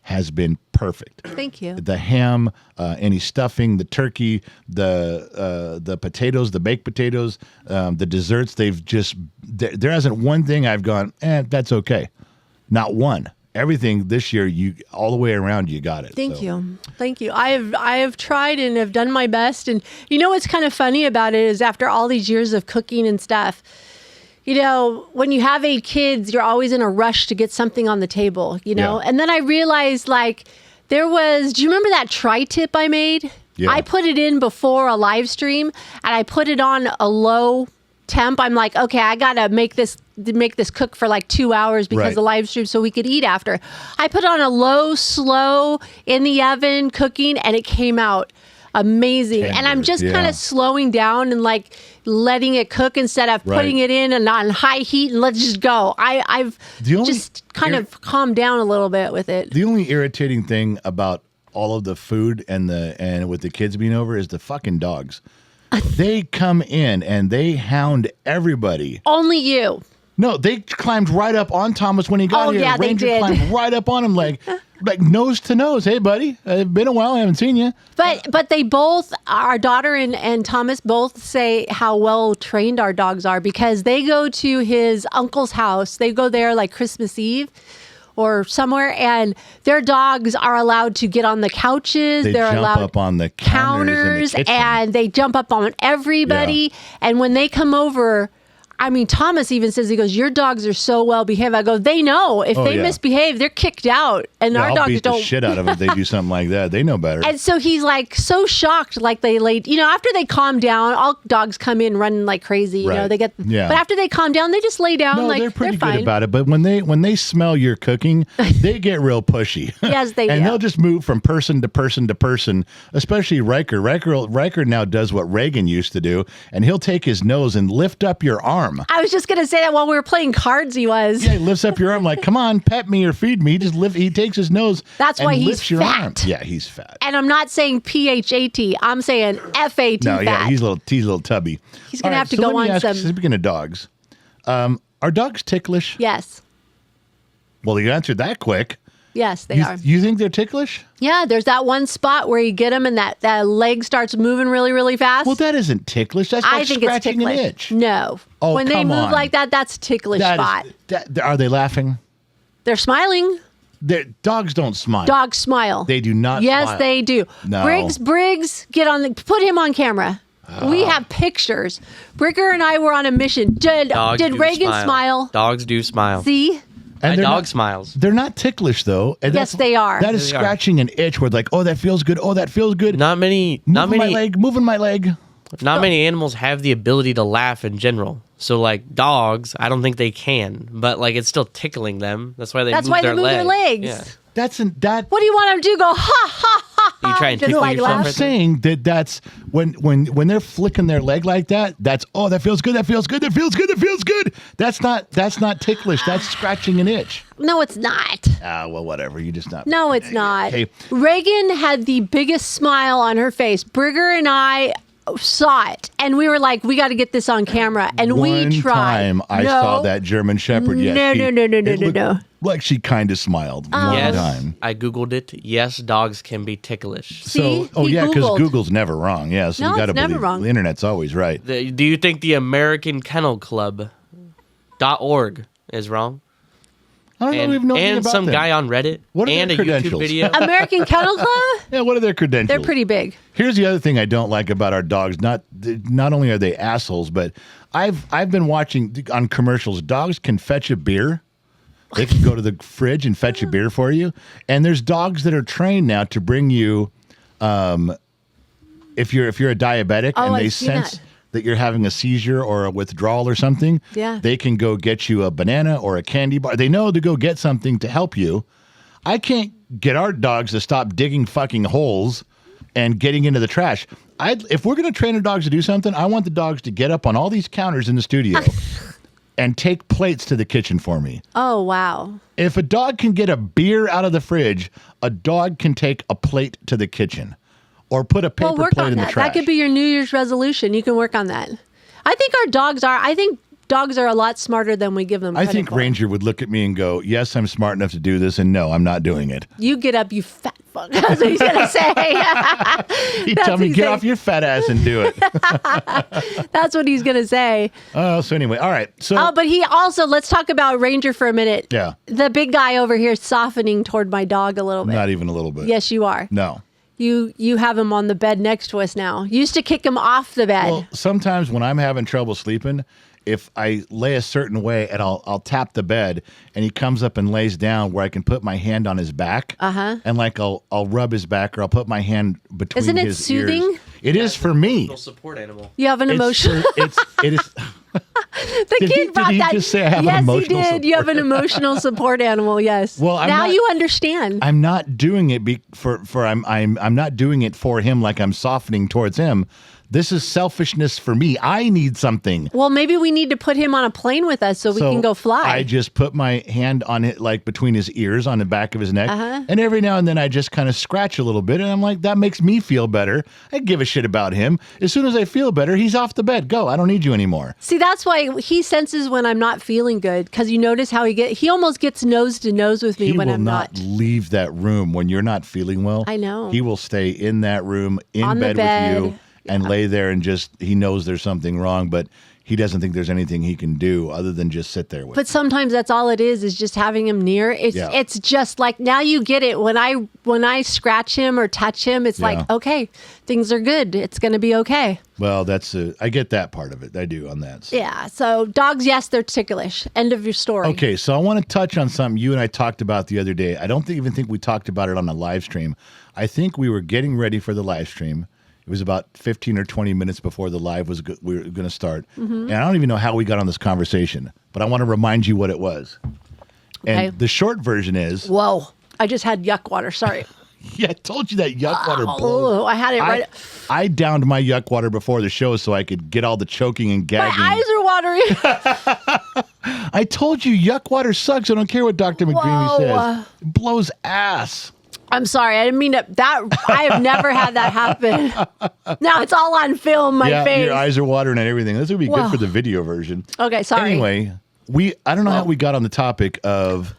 has been perfect. Thank you. The ham, any stuffing, the turkey, the potatoes, the baked potatoes, the desserts. There hasn't one thing I've gone, that's okay. Not one. Everything this year, all the way around, you got it. Thank you. I have tried and have done my best. And you know what's kind of funny about it is, after all these years of cooking and stuff, when you have 8 kids, you're always in a rush to get something on the table, Yeah. And then I realized, do you remember that tri-tip I made? Yeah. I put it in before a live stream, and I put it on a low temp. I'm like, okay, I got to make this cook for like 2 hours because Right. of the live stream, so we could eat after. I put on a low, slow in the oven cooking, and it came out amazing. And I'm just kind of slowing down and like letting it cook instead of putting it in and on high heat and let's just go. I've just kind of calmed down a little bit with it. The only irritating thing about all of the food and with the kids being over is the fucking dogs. They come in and they hound everybody. Only you. No, they climbed right up on Thomas when he got here. Yeah, The Ranger they did. climbed right up on him like nose to nose. Hey, buddy, it's been a while. I haven't seen you. But they both, our daughter and Thomas, both say how well trained our dogs are, because they go to his uncle's house. They go there like Christmas Eve or somewhere, and their dogs are allowed to get on the couches. They're allowed jump up on the counters in the kitchen. and they jump up on everybody. Yeah. And when they come over, I mean, Thomas even says, he goes, your dogs are so well behaved. I go, they know. If they misbehave, they're kicked out. And our I'll dogs beat don't. the shit out of them if they do something like that. They know better. And so he's like so shocked, like they laid, after they calm down, all dogs come in running like crazy. Right. They get, Yeah. but after they calm down, they just lay down. No, like they're pretty fine. good about it. But when they smell your cooking, they get real pushy. Yes, they and do. they'll just move from person to person to person. Especially Riker. Riker now does what Reagan used to do, and he'll take his nose and lift up your arm. I was just gonna say that while we were playing cards, he was. Yeah, he lifts up your arm like, come on, pet me or feed me. He takes his nose. That's and why he's lifts your fat. arm. Yeah, he's fat. And I'm not saying PHAT. I'm saying FAT. No, fat. yeah, he's a little tubby. He's gonna All have to so go let me on ask, some. Speaking of dogs, are dogs ticklish? Yes. Well, you answered that quick. Yes, they are. You think they're ticklish? Yeah, there's that one spot where you get them and that leg starts moving really, really fast. Well, that isn't ticklish. That's I like think it's scratching an ticklish. itch. No. Oh, when they come move on. like that, that's a ticklish spot. Are they laughing? They're smiling. Dogs don't smile. Dogs smile. They do not Yes, smile. they do. No. Briggs, put him on camera. We have pictures. Brigger and I were on a mission. Did Reagan smile? Dogs do smile. See? My they're dog not- smiles. They're not ticklish, though. And Yes, they are. That is They are. scratching an itch where like, oh, that feels good. Oh, that feels good. Not many Moving my leg. Not many animals have the ability to laugh in general. So like dogs, I don't think they can, but like it's still tickling them. That's why they That's move why their they move their legs. Yeah. What do you want them to do? Go, ha, ha, ha, ha. You try and just tickle like yourself laugh? I'm right saying that's when they're flicking their leg like that. That's that feels good. That feels good. That feels good. That feels good. That's not ticklish. That's scratching an itch. No, it's not. Well, whatever. You just not. No, it's not. Hey. Reagan had the biggest smile on her face. Brigger and I saw it, and we were like, we got to get this on camera, and One we tried. time I No. saw that German Shepherd. Yes, No. it looked like she kind of smiled one Yes, time. I googled it. Yes, dogs can be ticklish. See? So, He because Googled. Google's never wrong. Yeah, so No, we got to it's never believe wrong. the internet's always right. Do you think the American Kennel Club .org is wrong? I don't know. We have no idea And about some them. guy on Reddit What are and a their YouTube credentials? video. American Kennel Club? Yeah, what are their credentials? They're pretty big. Here's the other thing I don't like about our dogs. Not only are they assholes, but I've been watching on commercials. Dogs can fetch a beer. They can go to the fridge and fetch a beer for you. And there's dogs that are trained now to bring you, if you're a diabetic and they I've seen sense that you're having a seizure or a withdrawal or something, Yeah. they can go get you a banana or a candy bar. They know to go get something to help you. I can't get our dogs to stop digging fucking holes and getting into the trash. If we're going to train our dogs to do something, I want the dogs to get up on all these counters in the studio and take plates to the kitchen for me. Oh, wow. If a dog can get a beer out of the fridge, a dog can take a plate to the kitchen or put a paper Well, work plate on in the that. trash. That could be your New Year's resolution. You can work on that. I think dogs are a lot smarter than we give them I credit think for. Ranger would look at me and go, yes, I'm smart enough to do this, and no, I'm not doing it. You get up, you fat fuck. That's what he's going to say. He'd That's tell what me, he's get saying. off your fat ass and do it. That's what he's going to say. So anyway, all right. So Oh, but he also, let's talk about Ranger for a minute. Yeah. The big guy over here is softening toward my dog a little bit. not even a little bit. Yes, you are. No. You have him on the bed next to us now. You used to kick him off the bed. Well, sometimes when I'm having trouble sleeping, if I lay a certain way and I'll tap the bed and he comes up and lays down where I can put my hand on his back. And like I'll rub his back or I'll put my hand between Isn't it his soothing? ears. It is for me. Support animal. You have an emotion. It is. The Did kid brought he that. just say I have an yes, emotional he did. You have an emotional support animal. Yes. Well, I'm now not- you understand. I'm not doing it I'm not doing it for him like I'm softening towards him. This is selfishness for me. I need something. Well, maybe we need to put him on a plane with us so we can go fly. I just put my hand on it, like between his ears, on the back of his neck, Uh-huh. and every now and then I just kind of scratch a little bit, and I'm like, that makes me feel better. I give a shit about him. As soon as I feel better, he's off the bed. Go. I don't need you anymore. See, that's why he senses when I'm not feeling good. Because you notice how he almost gets nose to nose with me He when will I'm not leave that room when you're not feeling well. I know. He will stay in that room in On the bed bed. with you and lay there and he knows there's something wrong, but he doesn't think there's anything he can do other than just sit there with. But sometimes that's all it is just having him near. It's just like, now you get it. When I scratch him or touch him, it's like, okay, things are good. It's going to be okay. Well, I get that part of it. I do on that. So. Yeah. So dogs, yes, they're ticklish. End of your story. Okay, so I want to touch on something you and I talked about the other day. I don't even think we talked about it on the live stream. I think we were getting ready for the live stream. It was about 15 or 20 minutes before the live we were going to start. And I don't even know how we got on this conversation, but I want to remind you what it was. And the short version is... Whoa. I just had yuck water. Sorry. Yeah, I told you that yuck water blows. Oh, I had it right... I downed my yuck water before the show so I could get all the choking and gagging. My eyes are watering. I told you yuck water sucks. I don't care what Dr. McDreamy says. It blows ass. I'm sorry. I didn't mean to. I have never had that happen. Now it's all on film, my face. Your eyes are watering and everything. This would be good for the video version. Okay, sorry. Anyway, I don't know how we got on the topic of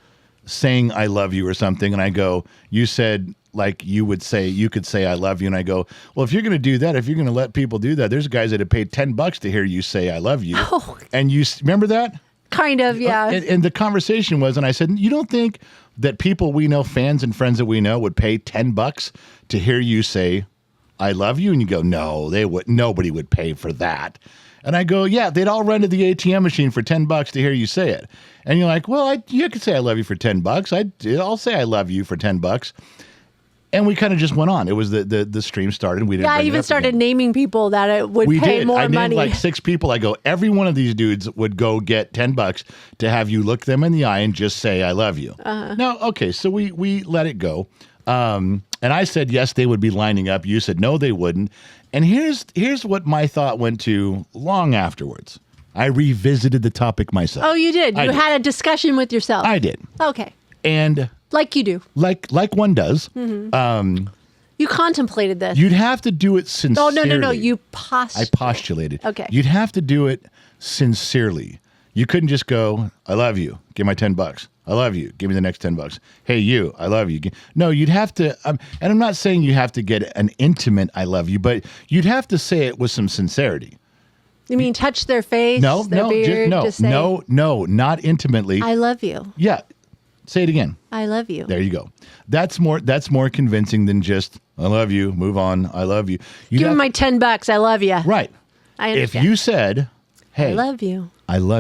saying I love you or something. And I go, you said like you could say I love you. And I go, well, if you're going to do that, if you're going to let people do that, there's guys that have paid $10 to hear you say I love you. Oh. And you remember that? Kind of, yeah. And the conversation was, and I said, you don't think that people we know, fans and friends that we know, would pay $10 to hear you say, I love you? And you go, no, nobody would pay for that. And I go, yeah, they'd all run to the ATM machine for $10 to hear you say it. And you're like, well, you could say I love you for $10. I'll say I love you for $10. And we kind of just went on. It was the stream started. And we didn't. Yeah, I even started naming people that it would pay more money. I named like 6 people. I go, every one of these dudes would go get $10 to have you look them in the eye and just say, I love you. No, okay, so we let it go. And I said, yes, they would be lining up. You said, no, they wouldn't. And here's what my thought went to long afterwards. I revisited the topic myself. Oh, you did? You had a discussion with yourself? I did. Okay. And... like you do. Like one does. Mm-hmm. You contemplated this. You'd have to do it sincerely. Oh, no. You postulated. I postulated. Okay. You'd have to do it sincerely. You couldn't just go, I love you. Give my $10. I love you. Give me the next $10. Hey, you. I love you. No, you'd have to, and I'm not saying you have to get an intimate I love you, but you'd have to say it with some sincerity. You mean touch their face? Their beard, just say, no, not intimately. I love you. Yeah. Say it again. I love you. There you go. That's more convincing than just I love you. Move on. I love you. Give me my $10. I love you. Right. I understand. If you said, "Hey, I love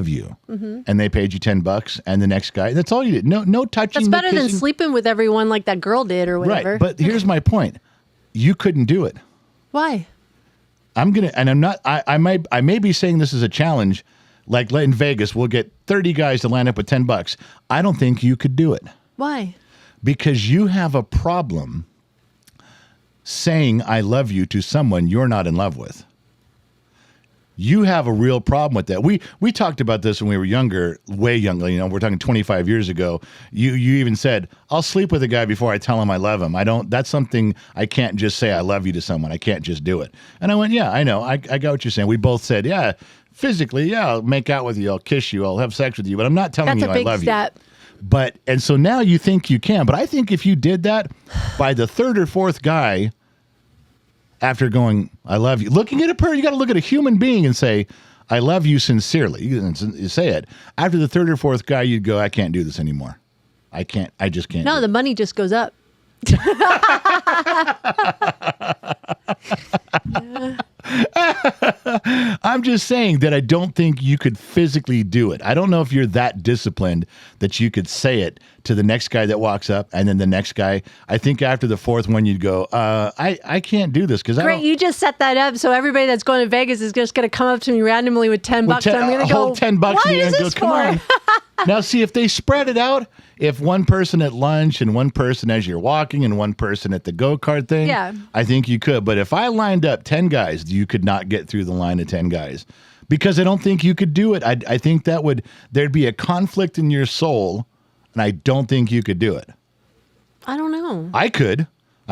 you," and they paid you $10, and the next guy, that's all you did. No touching. That's better than sleeping with everyone like that girl did or whatever. Right. But here's my point. You couldn't do it. Why? I'm not. I may be saying this as a challenge. Like in Vegas, we'll get 30 guys to line up with $10. I don't think you could do it. Why? Because you have a problem saying I love you to someone you're not in love with. You have a real problem with that. We talked about this when we were younger, way younger. We're talking 25 years ago. You even said, I'll sleep with a guy before I tell him I love him. That's something I can't just say I love you to someone. I can't just do it. And I went, yeah, I know. I got what you're saying. We both said, yeah. Physically, yeah, I'll make out with you, I'll kiss you, I'll have sex with you, but I'm not telling you I love you. And so now you think you can, but I think if you did that by the third or fourth guy after going, I love you, looking at you got to look at a human being and say, I love you sincerely. You say it. After the third or fourth guy, you'd go, I can't do this anymore. I just can't. No, the money just goes up. I'm just saying that I don't think you could physically do it. I don't know if you're that disciplined that you could say it to the next guy that walks up and then the next guy. I think after the fourth one, you'd go, I can't do this because Great, you just set that up so everybody that's going to Vegas is just going to come up to me randomly with $10. So I'm going to go, $10 what in the is end, this go, come on. Now, see, if they spread it out, if one person at lunch and one person as you're walking and one person at the go-kart thing, yeah. I think you could. But if I lined up 10 guys, you could not get through the line of 10 guys because I don't think you could do it. I think there'd be a conflict in your soul, and I don't think you could do it. I don't know. I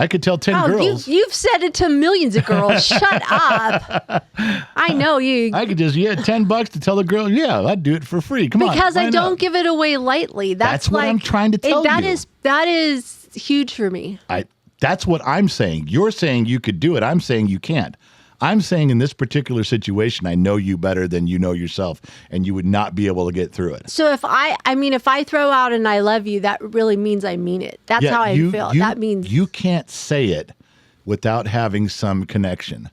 could tell 10 girls. You've said it to millions of girls. Shut up. I know you. I could just, $10 to tell a girl, yeah, I'd do it for free. Come on. Because I don't give it away lightly. That's what I'm trying to tell you. That is huge for me. That's what I'm saying. You're saying you could do it. I'm saying you can't. I'm saying in this particular situation, I know you better than you know yourself, and you would not be able to get through it. So if I throw out and I love you, that really means I mean it. That's how I feel. That means you can't say it without having some connection.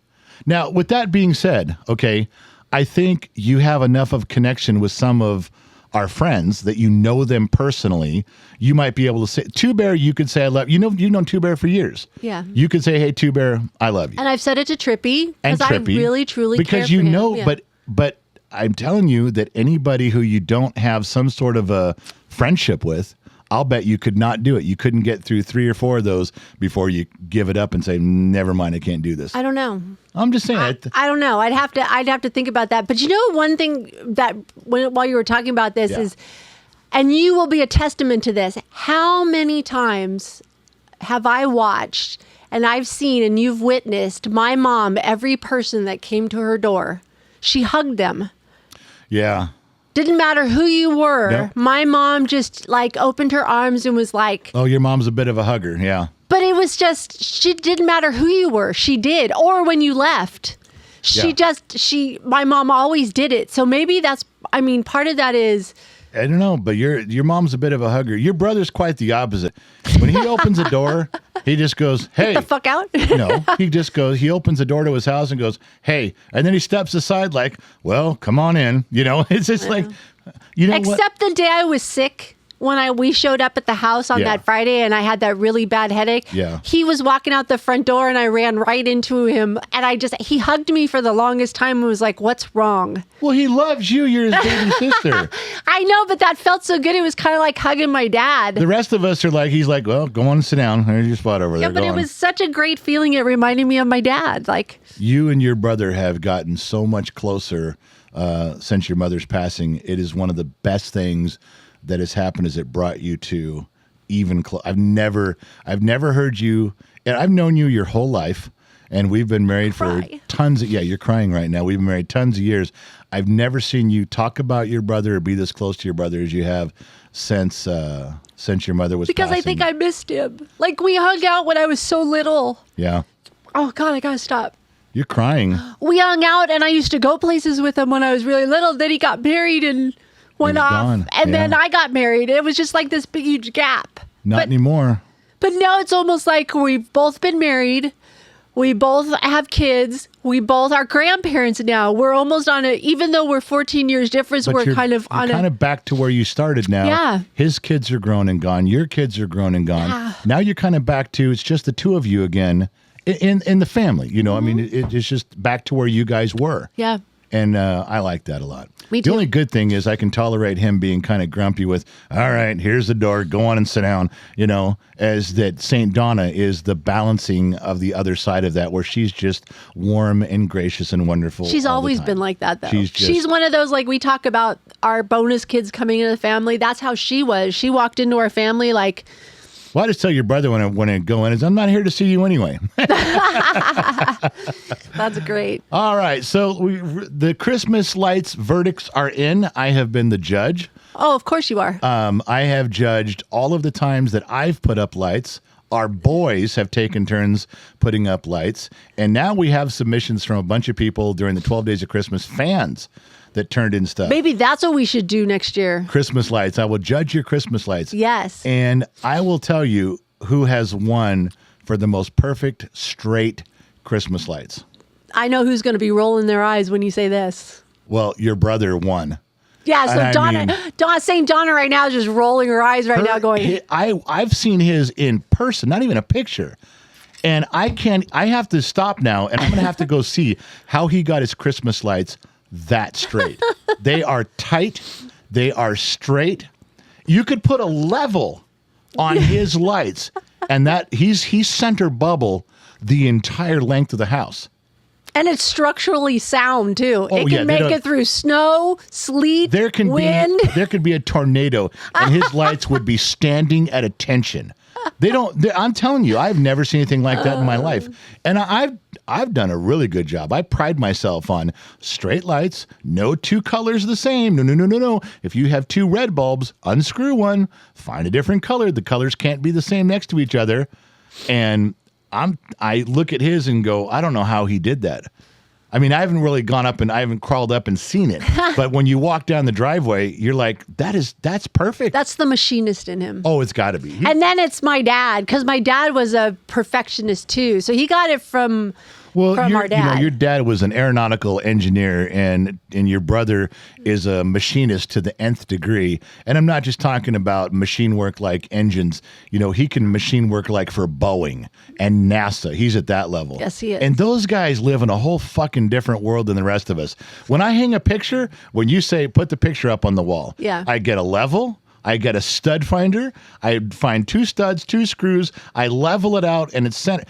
Now, with that being said, okay, I think you have enough of connection with some of our friends that you know them personally. You might be able to say, Two Bear, you could say I love you. You've known Two Bear for years. Yeah. You could say, hey, Two Bear, I love you. And I've said it to Trippy because I really, truly care because for him. Yeah. but I'm telling you that anybody who you don't have some sort of a friendship with, I'll bet you could not do it. You couldn't get through 3 or 4 of those before you give it up and say, never mind, I can't do this. I don't know. I'm just saying. I don't know. I'd have to think about that. But you know, one thing that while you were talking about this is, and you will be a testament to this, how many times have I watched and I've seen and you've witnessed my mom, every person that came to her door, she hugged them. Yeah. Didn't matter who you were. Nope. My mom just like opened her arms and was like, oh, your mom's a bit of a hugger. Yeah. But it was just, she didn't matter who you were. She did. Or when you left. My mom always did it. So maybe part of that is. I don't know, but your mom's a bit of a hugger. Your brother's quite the opposite. When he opens a door, he just goes, hey. Get the fuck out? No, he opens the door to his house and goes, hey. And then he steps aside like, well, come on in. It's just like, Except the day I was sick. When we showed up at the house on that Friday and I had that really bad headache, he was walking out the front door and I ran right into him and he hugged me for the longest time and was like, what's wrong? Well, he loves you. You're his baby sister. I know, but that felt so good. It was kind of like hugging my dad. The rest of us are like, he's like, well, go on and sit down. There's your spot over there. Yeah, but it was such a great feeling. It reminded me of my dad. Like, you and your brother have gotten so much closer since your mother's passing. It is one of the best things that has happened is it brought you to even close. I've never heard you, and I've known you your whole life, and we've been married for tons of, you're crying right now. We've been married tons of years. I've never seen you talk about your brother or be this close to your brother as you have since your mother was because passing. I think I missed him. Like we hung out when I was so little. Yeah. Oh God, I gotta stop. You're crying. We hung out and I used to go places with him when I was really little. Then he got married and went off. Gone. And then I got married. It was just like this big, huge gap. Not anymore. But now it's almost like we've both been married. We both have kids. We both are grandparents now. We're almost on even though we're 14 years difference, But we're you're kind of back to where you started now. Yeah. His kids are grown and gone. Your kids are grown and gone. Yeah. Now you're kind of back to, it's just the two of you again in the family. I mean, it's just back to where you guys were. Yeah. And I like that a lot. Me The too. only good thing is I can tolerate him being kind of grumpy with, all right, here's the door, go on and sit down, as that St. Donna is the balancing of the other side of that, where she's just warm and gracious and wonderful. She's all the always time. been like that, though. She's one of those, like we talk about our bonus kids coming into the family. That's how she was. She walked into our family like... Well, I just tell your brother when I go in, is I'm not here to see you anyway. That's great. All right. So the Christmas lights verdicts are in. I have been the judge. Oh, of course you are. I have judged all of the times that I've put up lights. Our boys have taken turns putting up lights. And now we have submissions from a bunch of people during the 12 Days of Christmas, fans that turned in stuff. Maybe that's what we should do next year. Christmas lights. I will judge your Christmas lights. Yes. And I will tell you who has won for the most perfect straight Christmas lights. I know who's going to be rolling their eyes when you say this. Well, your brother won. Yeah, so And St. Donna right now is just rolling her eyes right now going... I've seen his in person, not even a picture. And I have to stop now, and I'm going to have to go see how he got his Christmas lights that straight. They are tight. They are straight. You could put a level on his lights, and that he's center bubble the entire length of the house. And it's structurally sound, too. It can make it through snow, sleet, wind. There could be a tornado, and his lights would be standing at attention. I'm telling you, I've never seen anything like that in my life. And I've done a really good job. I pride myself on straight lights, no two colors the same. No. If you have 2 red bulbs, unscrew one, find a different color. The colors can't be the same next to each other. And I look at his and go, I don't know how he did that. I mean, I haven't really gone up and I haven't crawled up and seen it. But when you walk down the driveway, you're like, that's perfect. That's the machinist in him. Oh, it's got to be. And then it's my dad, because my dad was a perfectionist too. So he got it from our dad. Your dad was an aeronautical engineer, and your brother is a machinist to the nth degree. And I'm not just talking about machine work like engines. He can machine work like for Boeing and NASA. He's at that level. Yes, he is. And those guys live in a whole fucking different world than the rest of us. When I hang a picture, when you say put the picture up on the wall, I get a level. I get a stud finder. I find 2 studs, 2 screws. I level it out, and it's sent.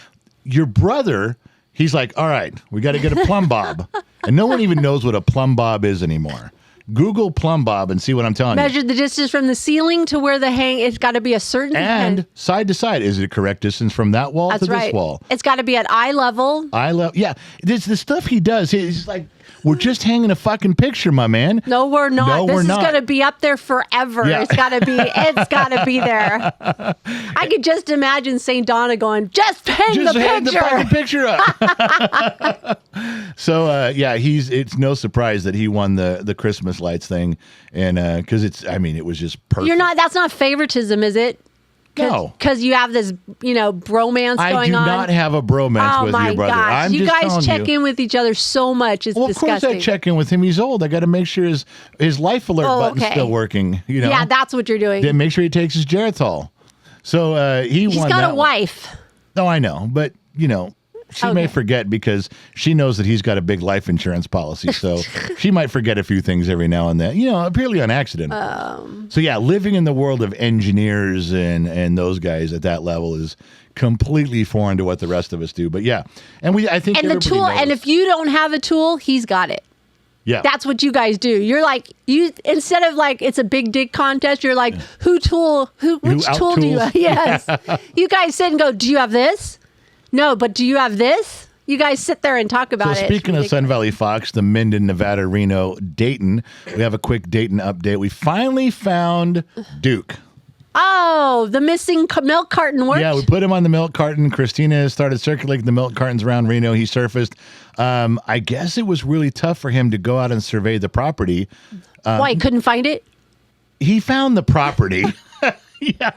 Your brother. He's like, all right, we got to get a plumb bob. And no one even knows what a plumb bob is anymore. Google plumb bob and see what I'm telling you. Measure the distance from the ceiling to where it's got to be a certain and side to side. Is it a correct distance from that wall to this wall? It's got to be at eye level. Yeah. This the stuff he does. He's like, we're just hanging a fucking picture, my man. No, we're not. No, this we're is not. going to be up there forever. Yeah. It's got to be there. I could just imagine St. Donna going, just hang the fucking picture up. So, it's no surprise that he won the Christmas lights thing. And because it was just perfect. That's not favoritism, is it? No. Because you have this, bromance going on. I do not have a bromance with your brother. Gosh. You guys check in with each other so much. It's disgusting. Of course I check in with him. He's old. I got to make sure his life alert button's still working. Yeah, that's what you're doing. Then make sure he takes his Geritol. So he's got a wife. No, I know. But, she may forget because she knows that he's got a big life insurance policy. So she might forget a few things every now and then, purely on accident. So, living in the world of engineers and those guys at that level is completely foreign to what the rest of us do. But, and I think the tool, knows. And if you don't have a tool, he's got it. Yeah. That's what you guys do. You're like, instead of like it's a big dig contest, you're like, which tool do you have? Yes. You guys sit and go, do you have this? No, but do you have this? You guys sit there and talk about it. So speaking of Sun Valley Fox, the Minden, Nevada, Reno, Dayton, we have a quick Dayton update. We finally found Duke. Oh, the missing milk carton worked? Yeah, we put him on the milk carton. Christina started circulating the milk cartons around Reno. He surfaced. I guess it was really tough for him to go out and survey the property. Why, he couldn't find it? He found the property. Yeah,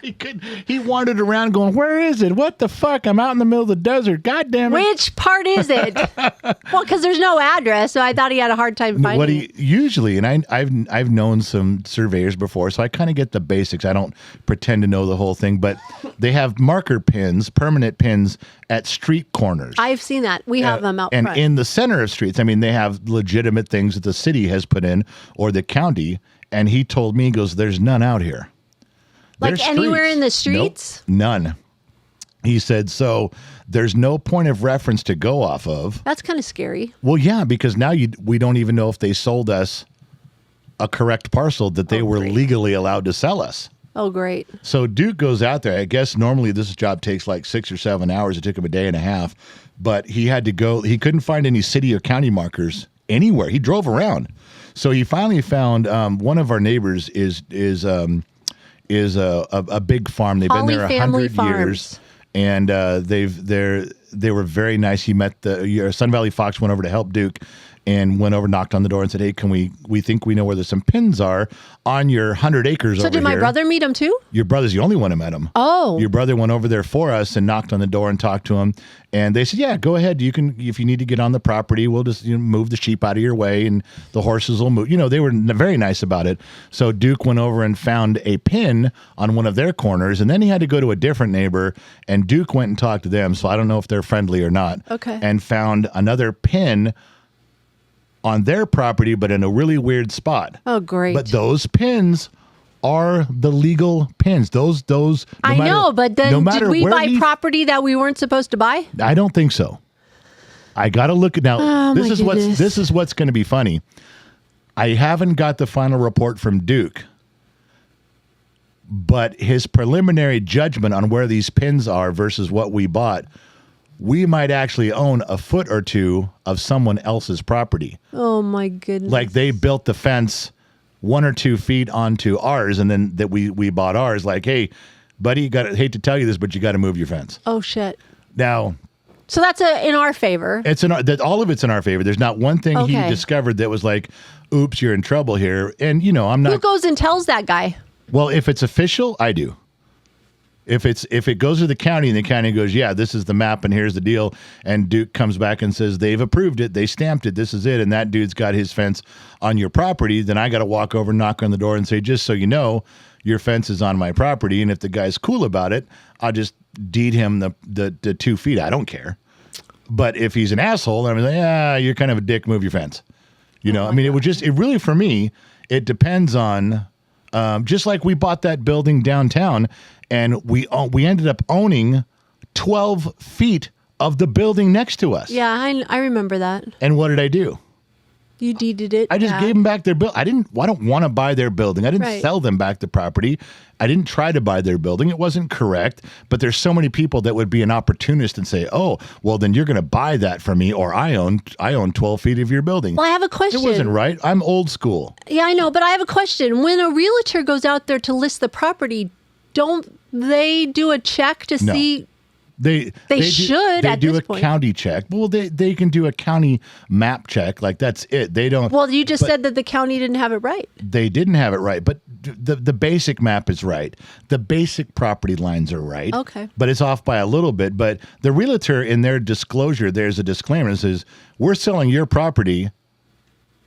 he wandered around going, where is it? What the fuck? I'm out in the middle of the desert. God damn it. Which part is it? Well, because there's no address, so I thought he had a hard time finding it. Usually, and I've known some surveyors before, so I kind of get the basics. I don't pretend to know the whole thing, but they have marker pins, permanent pins at street corners. I've seen that. We have them out and front. In the center of streets. They have legitimate things that the city has put in or the county, and he told me, he goes, there's none out here. Like anywhere in the streets? Nope, none. He said, so there's no point of reference to go off of. That's kind of scary. Well, yeah, because now we don't even know if they sold us a correct parcel that they were legally allowed to sell us. Oh, great. So Duke goes out there. I guess normally this job takes like 6 or 7 hours. It took him a day and a half. But he had to go. He couldn't find any city or county markers anywhere. He drove around. So he finally found one of our neighbors is a big farm. They've been there 100 years, and they were very nice. He met Sun Valley Fox went over to help Duke, and went over, knocked on the door, and said, "Hey, we think we know where some pins are on your 100 acres over here." So did my brother meet him too? Your brother's the only one who met him. Oh, your brother went over there for us and knocked on the door and talked to him, and they said, "Yeah, go ahead. You can, if you need to get on the property, we'll just move the sheep out of your way, and the horses will move." They were very nice about it. So Duke went over and found a pin on one of their corners, and then he had to go to a different neighbor, and Duke went and talked to them. So I don't know if they're friendly or not. Okay. And found another pin on their property, but in a really weird spot. Oh, great. But those pins are the legal pins. Those. I know, but then did we buy property that we weren't supposed to buy? I don't think so. I got to look at now. Oh, this is what's going to be funny. I haven't got the final report from Duke, but his preliminary judgment on where these pins are versus what we bought, we might actually own a foot or two of someone else's property. Oh, my goodness. Like they built the fence 1 or 2 feet onto ours, and then that we bought ours. Like, hey, buddy, hate to tell you this, but you got to move your fence. Oh, shit. Now, So that's in our favor. It's all of it's in our favor. There's not one thing he Okay. discovered that was like, oops, you're in trouble here. And, you know, I'm not. Who goes and tells that guy? Well, if it's official, I do. If it goes to the county and the county goes, yeah, this is the map and here's the deal, and Duke comes back and says they've approved it, they stamped it, this is it, and that dude's got his fence on your property, then I got to walk over, knock on the door, and say, just so you know, your fence is on my property, and if the guy's cool about it, I'll just deed him the 2 feet. I don't care. But if he's an asshole, I'm like, yeah, you're kind of a dick. Move your fence. You know, I mean, it really for me, it depends on. Just like we bought that building downtown, and we ended up owning 12 feet of the building next to us. Yeah, I remember that. And what did I do? You deeded it. I just back. gave them back their bill. I don't want to buy their building. I didn't Right. sell them back the property. I didn't try to buy their building. It wasn't correct. But there's so many people that would be an opportunist and say, oh, well, then you're going to buy that from me, or I own 12 feet of your building. Well, I have a question. It wasn't right. I'm old school. Yeah, I know, but I have a question. When a realtor goes out there to list the property, don't they do a check to No. see? They should They at do this a point. county check. Well, they can do a county map check. Like that's it. They don't. Well, you just but said that the county didn't have it right. they didn't have it right. But the basic map is right. The basic property lines are right. Okay. But it's off by a little bit. But the realtor in their disclosure, there's a disclaimer that says, "We're selling your property.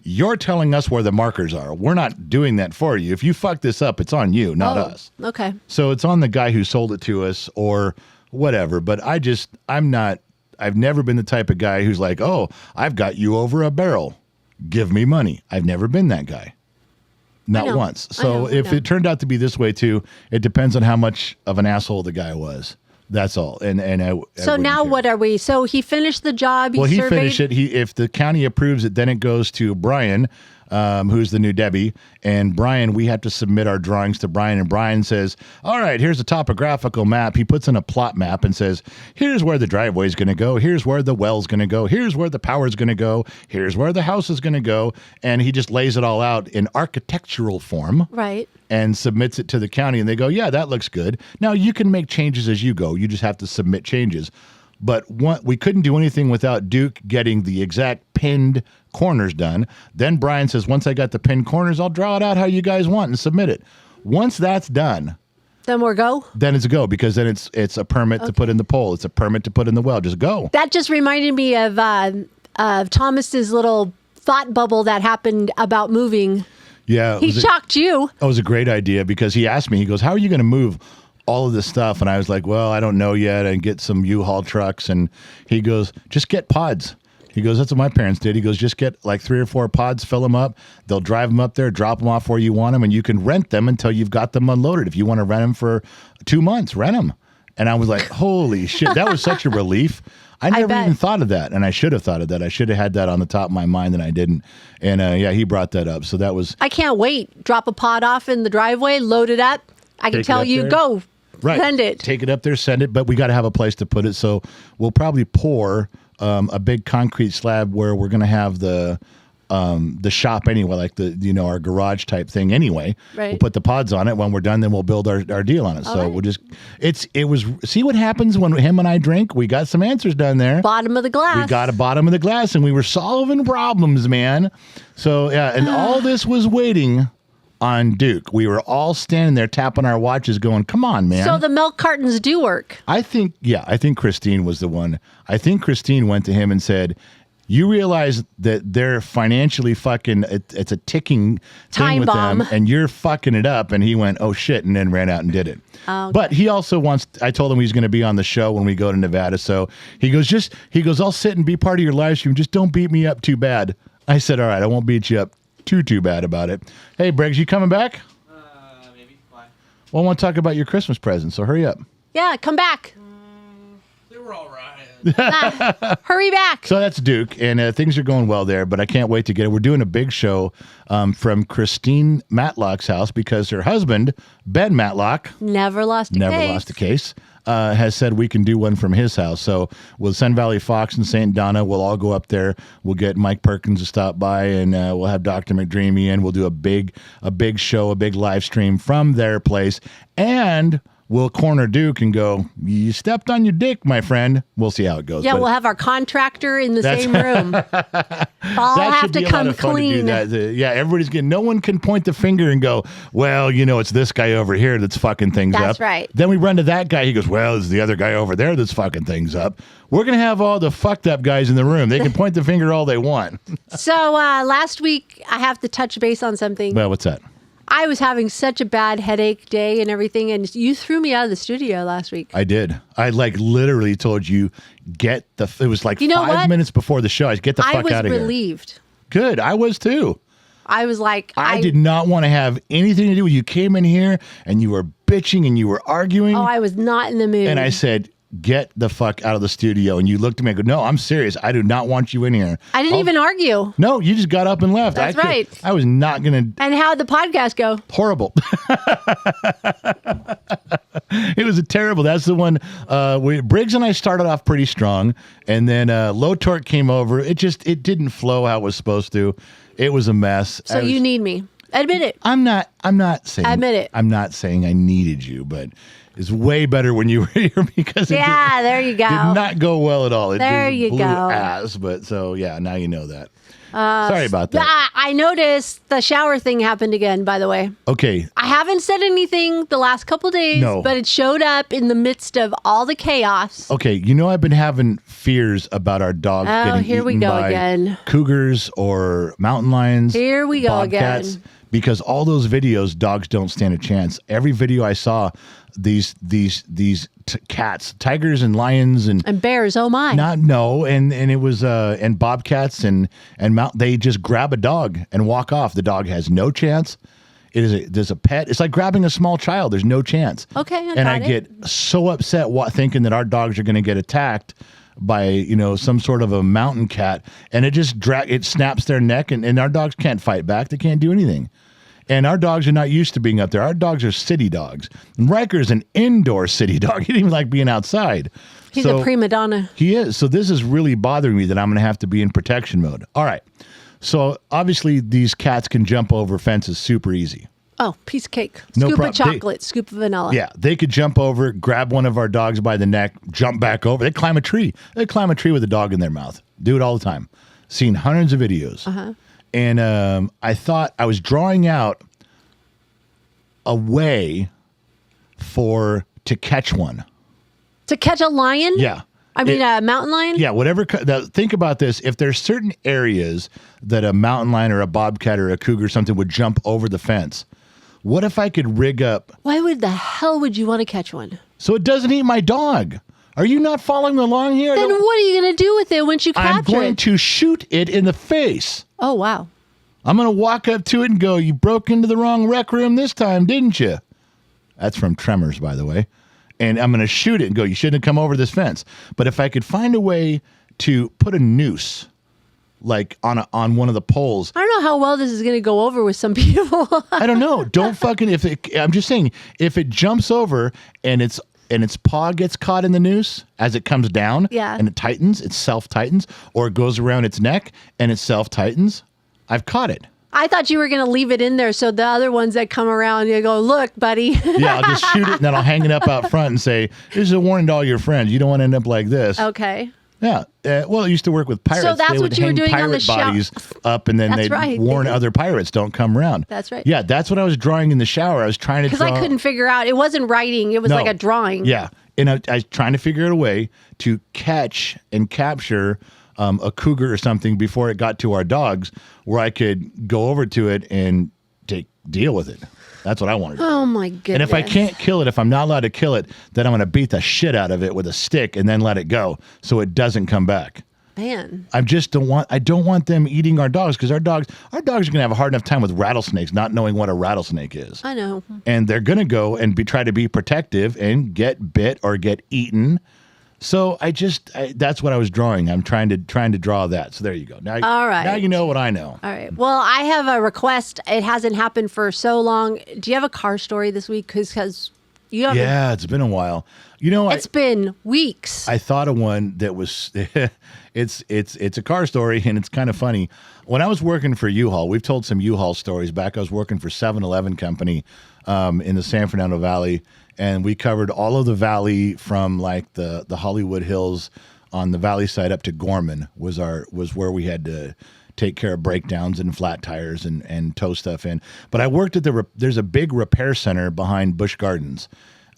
You're telling us where the markers are. We're not doing that for you. If you fuck this up, it's on you, not us." Okay. So it's on the guy who sold it to us or whatever. But I've never been the type of guy who's like, oh, I've got you over a barrel. Give me money. I've never been that guy. Not know. once. I So know, I if know. it turned out to be this way too, it depends on how much of an asshole the guy was. That's all. And I So wouldn't now care. what are we? So he finished the job. Well, he surveyed. finished it. If the county approves it, then it goes to Brian, who's the new Debbie. And Brian, we have to submit our drawings to Brian. And Brian says, all right, here's a topographical map. He puts in a plot map and says, here's where the driveway is going to go. Here's where the well's going to go. Here's where the power is going to go. Here's where the house is going to go. And he just lays it all out in architectural form. Right. And submits it to the county, and they go, yeah, that looks good. Now, you can make changes as you go. You just have to submit changes. But we couldn't do anything without Duke getting the exact pinned corners done. Then Brian says, once I got the pinned corners, I'll draw it out how you guys want and submit it. Once that's done, Then we're go. then it's a go, because then it's a permit to put in the pole. It's a permit to put in the well. Just go. That just reminded me of Thomas's little thought bubble that happened about moving. Yeah. He shocked you. That was a great idea, because he asked me, he goes, how are you going to move all of this stuff? And I was like, well, I don't know yet. And get some U-Haul trucks. And he goes, just get pods. He goes, that's what my parents did. He goes, just get like 3 or 4 pods, fill them up. They'll drive them up there, drop them off where you want them, and you can rent them until you've got them unloaded. If you want to rent them for 2 months, rent them. And I was like, holy shit, that was such a relief. I never bet. even thought of that, and I should have thought of that. I should have had that on the top of my mind, and I didn't. And yeah, he brought that up. So that was I can't wait. Drop a pod off in the driveway, load it up. I can Take it tell up you, there. go. right. Send it. Take it up there, send it. But we got to have a place to put it. So we'll probably pour a big concrete slab where we're going to have the shop anyway, like our garage type thing anyway. Right. We'll put the pods on it. When we're done, then we'll build our deal on it. So right. we'll just see what happens when him and I drink. We got some answers done there. Bottom of the glass. We got a bottom of the glass, and we were solving problems, man. So yeah, and all this was waiting on Duke. We were all standing there tapping our watches, going, "Come on, man!" So the milk cartons do work. I think Christine was the one. I think Christine went to him and said, "You realize that they're financially fucking. It's a ticking thing Time with bomb. them, and you're fucking it up." And he went, "Oh shit!" and then ran out and did it. Okay. But he also wants. I told him he's going to be on the show when we go to Nevada. So he goes, I'll sit and be part of your live stream. Just don't beat me up too bad. I said, all right, I won't beat you up too bad about it. Hey, Briggs, you coming back? Maybe. Why? Well, I want to talk about your Christmas present. So hurry up. Yeah, come back. They were all right. Hurry back. So that's Duke, and things are going well there, but I can't wait to get it. We're doing a big show from Christine Matlock's house because her husband, Ben Matlock, Never lost a case. has said we can do one from his house. So with Sun Valley Fox and St. Donna, we'll all go up there. We'll get Mike Perkins to stop by, and we'll have Dr. McDreamy in. We'll do a big show, a big live stream from their place, and we'll corner Duke and go, you stepped on your dick, my friend. We'll see how it goes. Yeah, But we'll have our contractor in the same room. All that have should to be a lot come of fun clean. to do that. Yeah, everybody's getting. No one can point the finger and go, well, it's this guy over here that's fucking things up. That's right. Then we run to that guy. He goes, well, it's the other guy over there that's fucking things up. We're gonna have all the fucked up guys in the room. They can point the finger all they want. So last week, I have to touch base on something. Well, what's that? I was having such a bad headache day and everything, and you threw me out of the studio last week. I did. I literally told you, it was like 5 minutes before the show. I get the fuck out of here. I was relieved. Good. I was too. I was like, I did not want to have anything to do with you. Came in here and you were bitching and you were arguing. Oh, I was not in the mood. And I said, get the fuck out of the studio. And you looked at me and go, no, I'm serious. I do not want you in here. I didn't even argue. No, you just got up and left. That's right. I was not going to. And how'd the podcast go? Horrible. It was terrible. That's the one. Briggs and I started off pretty strong. And then Low Torque came over. It didn't flow how it was supposed to. It was a mess. So you need me. Admit it. I'm not saying. Admit it. I'm not saying I needed you, but it's way better when you were here because there you go. Did not go well at all. It There just you blew go. ass, but so yeah, now you know that. Sorry about that. I noticed the shower thing happened again, by the way. Okay. I haven't said anything the last couple days, No. but it showed up in the midst of all the chaos. Okay, I've been having fears about our dogs getting here we eaten go by again. cougars or mountain lions. Here we go bobcats, again. Because all those videos, dogs don't stand a chance. Every video I saw, these cats, tigers and lions and bears, oh my. and it was and bobcats and they just grab a dog and walk off. The dog has no chance. There's a pet. It's like grabbing a small child. There's no chance. Okay, I get so upset thinking that our dogs are going to get attacked by some sort of a mountain cat, and it just it snaps their neck, and our dogs can't fight back. They can't do anything. And our dogs are not used to being up there. Our dogs are city dogs. And Riker's an indoor city dog. He didn't even like being outside. He's a prima donna. He is. So this is really bothering me that I'm going to have to be in protection mode. All right. So obviously these cats can jump over fences super easy. Oh, piece of cake. No Scoop prob- of chocolate, scoop of vanilla. Yeah, they could jump over, grab one of our dogs by the neck, jump back over. They climb a tree. They climb a tree with a dog in their mouth. Do it all the time. Seen hundreds of videos. Uh-huh. And I thought I was drawing out a way to catch one. To catch a lion? Yeah. I mean, a mountain lion? Yeah, whatever. Think about this. If there's certain areas that a mountain lion or a bobcat or a cougar or something would jump over the fence, what if I could rig up Why the hell would you want to catch one? so it doesn't eat my dog? Are you not following along here? Then what are you going to do with it once you I'm capture going it? to shoot it in the face. Oh, wow. I'm going to walk up to it and go, you broke into the wrong rec room this time, didn't you? That's from Tremors, by the way. And I'm going to shoot it and go, you shouldn't have come over this fence. But if I could find a way to put a noose, like on one of the poles. I don't know how well this is going to go over with some people. I don't know. Don't fucking, I'm just saying, if it jumps over and its paw gets caught in the noose as it comes down Yeah. and it tightens, it self-tightens, or it goes around its neck and it self-tightens, I've caught it. I thought you were going to leave it in there so the other ones that come around, you go, look, buddy. Yeah, I'll just shoot it and then I'll hang it up out front and say, this is a warning to all your friends. You don't want to end up like this. Okay. Yeah. Well, I used to work with pirates. So that's they would what you were hang doing on pirate the shower. bodies up and then That's they'd right, warn they did. other pirates, don't come around. That's right. Yeah, that's what I was drawing in the shower. I was trying to Because draw. I couldn't figure out. It wasn't writing. It was No. like a drawing. Yeah. And I was trying to figure out a way to catch and capture a cougar or something before it got to our dogs where I could go over to it and deal with it. That's what I wanted. Oh, my goodness. And if I can't kill it, if I'm not allowed to kill it, then I'm going to beat the shit out of it with a stick and then let it go so it doesn't come back. Man. I don't want them eating our dogs because our dogs are going to have a hard enough time with rattlesnakes, not knowing what a rattlesnake is. I know. And they're going to go and try to be protective and get bit or get eaten. So that's what I was drawing. I'm trying to draw that. So there you go. Now, All right. Now you know what I know. All right. Well, I have a request. It hasn't happened for so long. Do you have a car story this week? Because you have. Yeah, it's been a while. You know, It's been weeks. I thought of one that was it's a car story and it's kind of funny. When I was working for U-Haul, we've told some U-Haul stories back. I was working for 7-Eleven company in the San Fernando Valley, and we covered all of the valley from like the Hollywood Hills on the valley side up to Gorman was where we had to take care of breakdowns and flat tires and tow stuff in. But I worked at there's a big repair center behind Busch Gardens.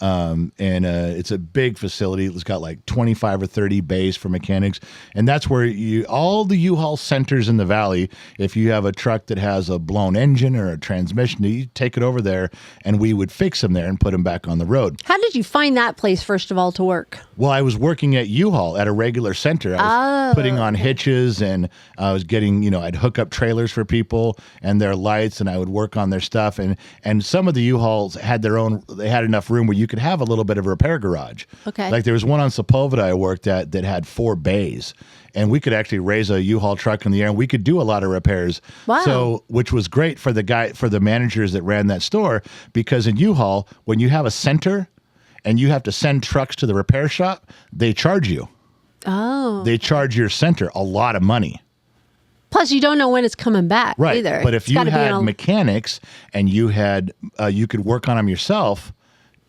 And it's a big facility. It's got like 25 or 30 bays for mechanics. And that's where all the U-Haul centers in the valley, if you have a truck that has a blown engine or a transmission, you take it over there and we would fix them there and put them back on the road. How did you find that place, first of all, to work? Well, I was working at U-Haul at a regular center. I was putting on hitches, and I was getting, I'd hook up trailers for people and their lights, and I would work on their stuff. And some of the U-Hauls had they had enough room where you could have a little bit of a repair garage. Okay. Like there was one on Sepulveda I worked at that had 4 bays, and we could actually raise a U-Haul truck in the air, and we could do a lot of repairs. Wow. So, which was great for the managers that ran that store, because in U-Haul, when you have a center and you have to send trucks to the repair shop, they charge you. Oh. They charge your center a lot of money. Plus, you don't know when it's coming back either. But if It's you gotta be had on a- mechanics and you had you could work on them yourself,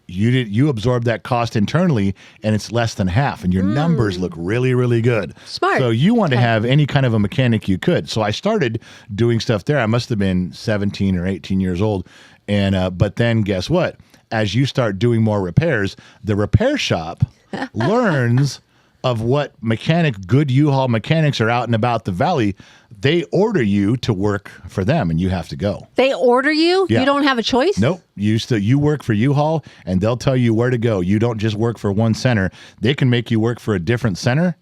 you absorb that cost internally, and it's less than half, and your numbers look really, really good. Smart. So you want to have any kind of a mechanic you could. So I started doing stuff there. I must have been 17 or 18 years old, and but then guess what? As you start doing more repairs, the repair shop learns of what good U-Haul mechanics are out and about the valley. They order you to work for them, and you have to go. They order you? Yeah. You don't have a choice? Nope. You work for U-Haul, and they'll tell you where to go. You don't just work for one center. They can make you work for a different center.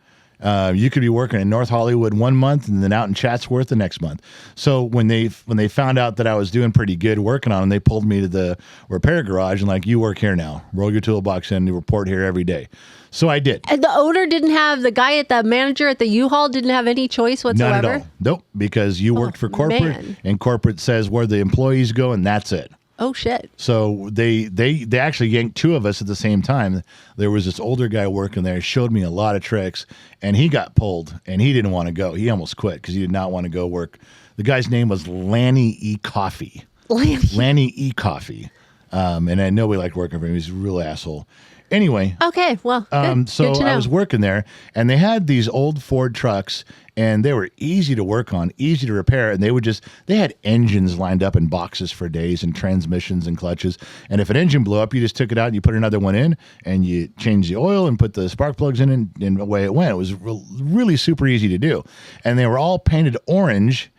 You could be working in North Hollywood one month and then out in Chatsworth the next month. So when they found out that I was doing pretty good working on them, they pulled me to the repair garage and like, you work here now. Roll your toolbox in, you report here every day. So I did. And the owner didn't have, the guy at the manager at the U-Haul didn't have any choice whatsoever? None at all. Nope. Because you worked for corporate, man. and corporate says where the employees go, and that's it. Oh, shit. So they actually yanked 2 of us at the same time. There was this older guy working there, showed me a lot of tricks, and he got pulled, and he didn't want to go. He almost quit because he did not want to go work. The guy's name was Lanny E. Coffee. Lanny E. Coffee. And I know we liked working for him. He's a real asshole. Anyway. Okay, well, good. So Good to know. I was working there, and they had these old Ford trucks, and they were easy to work on, easy to repair, and they had engines lined up in boxes for days, and transmissions and clutches. And if an engine blew up, you just took it out and you put another one in, and you changed the oil and put the spark plugs in, and away it went. It was really super easy to do. And they were all painted orange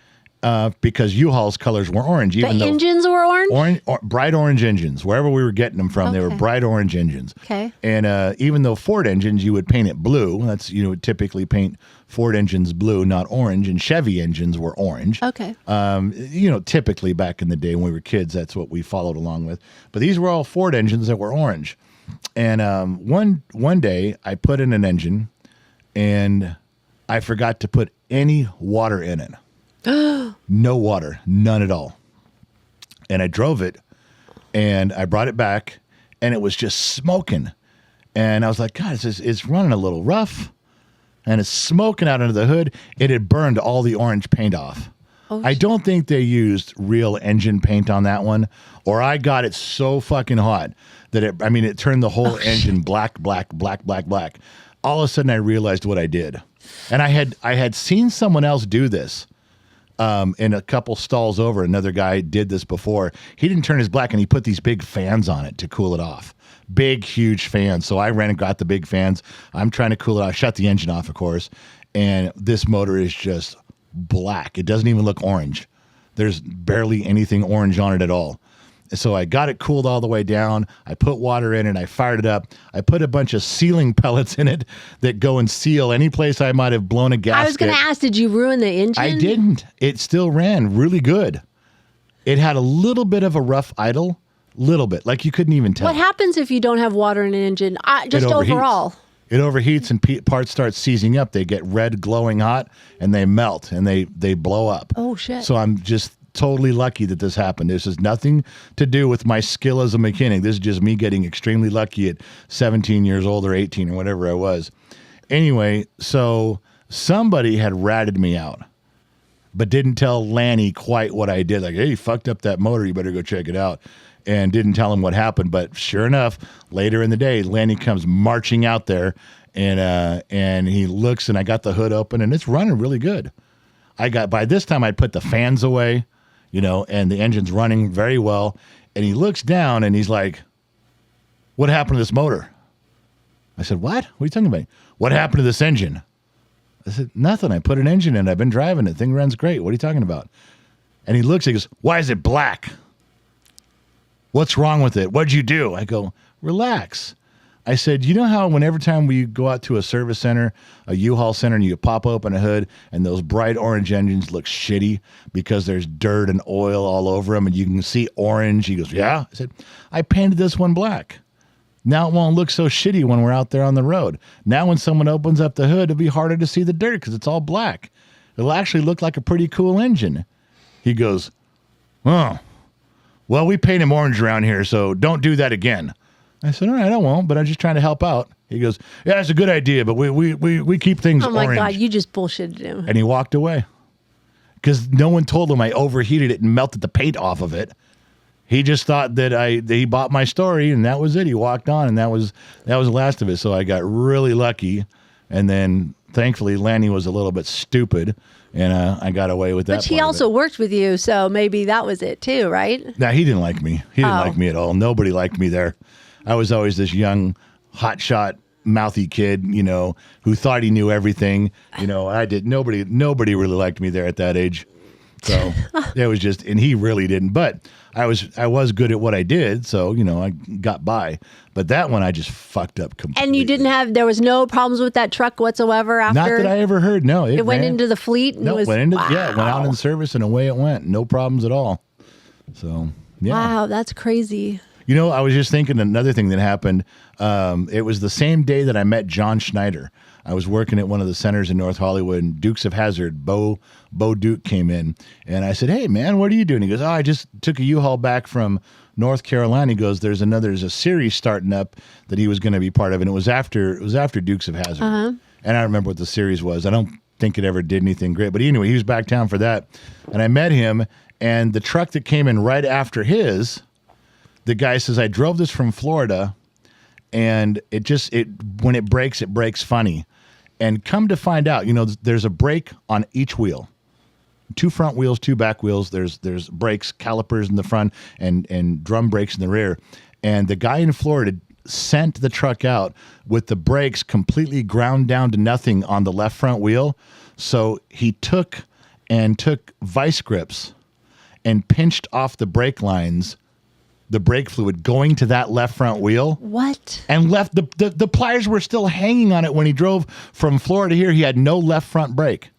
because U-Haul's colors were orange. The engines were orange? Bright orange engines. Wherever we were getting them from, they were bright orange engines. Okay. And even though Ford engines, you would paint it blue. That's, typically paint Ford engines blue, not orange. And Chevy engines were orange. Okay. Typically back in the day when we were kids, that's what we followed along with. But these were all Ford engines that were orange. And one day I put in an engine, and I forgot to put any water in it. No water, none at all. And I drove it, and I brought it back, and it was just smoking. And I was like, God, it's running a little rough, and it's smoking out under the hood. It had burned all the orange paint off. Oh, I don't think they used real engine paint on that one, or I got it so fucking hot that it turned the whole engine black. All of a sudden, I realized what I did. And I had seen someone else do this. In a couple stalls over, another guy did this before. He didn't turn his black, and he put these big fans on it to cool it off. Big, huge fans. So I ran and got the big fans. I'm trying to cool it off. Shut the engine off, of course. And this motor is just black. It doesn't even look orange. There's barely anything orange on it at all. So I got it cooled all the way down. I put water in it. I fired it up. I put a bunch of sealing pellets in it that go and seal any place I might have blown a gasket. I was going to ask, did you ruin the engine? I didn't. It still ran really good. It had a little bit of a rough idle, little bit, like you couldn't even tell. What happens if you don't have water in an engine? Just It overheats. overall. It overheats and parts start seizing up. They get red, glowing hot, and they melt, and they blow up. Oh, shit. So I'm just totally lucky that this happened. This has nothing to do with my skill as a mechanic. This is just me getting extremely lucky at 17 years old or 18 or whatever I was. Anyway, so somebody had ratted me out, but didn't tell Lanny quite what I did. Like, hey, you fucked up that motor. You better go check it out. and didn't tell him what happened. But sure enough, later in the day, Lanny comes marching out there, and he looks, and I got the hood open, and it's running really good. By this time, I'd put the fans away, and the engine's running very well. And he looks down, and he's like, "What happened to this motor?" I said, "What? What are you talking about? What happened to this engine?" I said, "Nothing. I put an engine in. I've been driving it. Thing runs great. What are you talking about?" And he looks, he goes, "Why is it black? What's wrong with it? What'd you do?" I go, "Relax." I said, "You know how whenever time we go out to a service center, a U-Haul center, and you pop open a hood and those bright orange engines look shitty because there's dirt and oil all over them and you can see orange?" He goes, "Yeah." I said, "I painted this one black. Now it won't look so shitty when we're out there on the road. Now when someone opens up the hood, it'll be harder to see the dirt because it's all black. It'll actually look like a pretty cool engine." He goes, "Oh, well, we paint them orange around here, so don't do that again." I said, "All right, I won't, but I'm just trying to help out." He goes, "Yeah, it's a good idea, but we keep things orange." Oh my God, you just bullshitted him. And he walked away because no one told him I overheated it and melted the paint off of it. He just thought that he bought my story, and that was it. He walked on, and that was the last of it. So I got really lucky, and then thankfully Lanny was a little bit stupid, and I got away with that. But he also worked with you, so maybe that was it too, right? Nah, he didn't like me. He didn't like me at all. Nobody liked me there. I was always this young, hotshot, mouthy kid, who thought he knew everything. I did. Nobody really liked me there at that age. So it was just, and he really didn't. But I was good at what I did, so I got by. But that one I just fucked up completely. And you didn't there was no problems with that truck whatsoever after? Not that I ever heard. No, it went into the fleet. And no, it went went out in service, and away it went. No problems at all. So yeah. Wow, that's crazy. I was just thinking another thing that happened. It was the same day that I met John Schneider. I was working at one of the centers in North Hollywood, and Dukes of Hazzard, Bo Duke came in, and I said, "Hey man, what are you doing?" He goes, "Oh, I just took a U-Haul back from North Carolina." He goes, there's a series starting up that he was going to be part of, and it was after Dukes of Hazzard. And I don't remember what the series was. I don't think it ever did anything great, but anyway, he was back down for that, and I met him, and the truck that came in right after his, the guy says, "I drove this from Florida, and when it breaks funny." And come to find out, there's a brake on each wheel. 2 front wheels, 2 back wheels. There's brakes, calipers in the front, and drum brakes in the rear. And the guy in Florida sent the truck out with the brakes completely ground down to nothing on the left front wheel. So he took vice grips and pinched off the brake lines, the brake fluid going to that left front wheel. What? And left the pliers were still hanging on it when he drove from Florida here. He had no left front brake.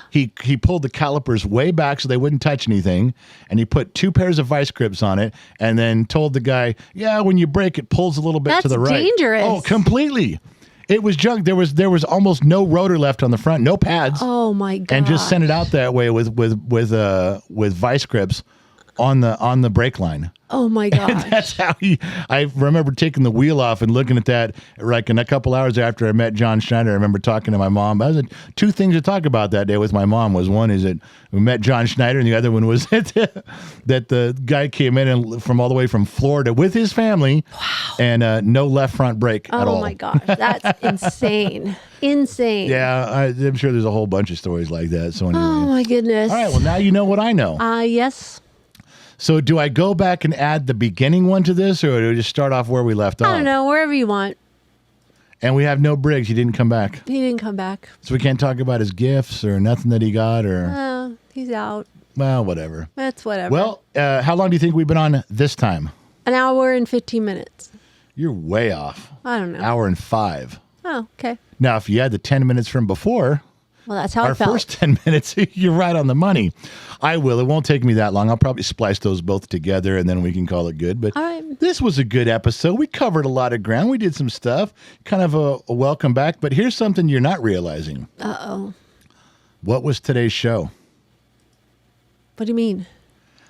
He pulled the calipers way back so they wouldn't touch anything, and he put 2 pairs of vice grips on it, and then told the guy, "Yeah, when you brake, it pulls a little bit to the right." That's dangerous. Oh, completely. It was junk. There was almost no rotor left on the front, no pads. Oh my God! And just sent it out that way with vice grips on the brake line. Oh my gosh. That's how I remember taking the wheel off and looking at that, like in a couple hours after I met John Schneider. I remember talking to my mom. I was 2 things to talk about that day with my mom. Was one is that we met John Schneider, and the other one was that the guy came in from all the way from Florida with his family. Wow. And no left front brake at all. Oh my gosh, that's insane. Insane. Yeah, I'm sure there's a whole bunch of stories like that. So anyway. Oh my goodness. All right, well now you know what I know. Yes. So do I go back and add the beginning one to this, or do I just start off where we left off? I don't know, wherever you want. And we have no Briggs. He didn't come back. He didn't come back. So we can't talk about his gifts or nothing that he got, or... He's out. Well, whatever. That's whatever. Well, how long do you think we've been on this time? An hour and 15 minutes. You're way off. I don't know. Hour and 5. Oh, okay. Now, if you had the 10 minutes from before... Well, that's how Our it felt. first 10 minutes, you're right on the money. I will. It won't take me that long. I'll probably splice those both together, and then we can call it good. But All right. This was a good episode. We covered a lot of ground. We did some stuff. Kind of a welcome back. But here's something you're not realizing. Uh-oh. What was today's show? What do you mean?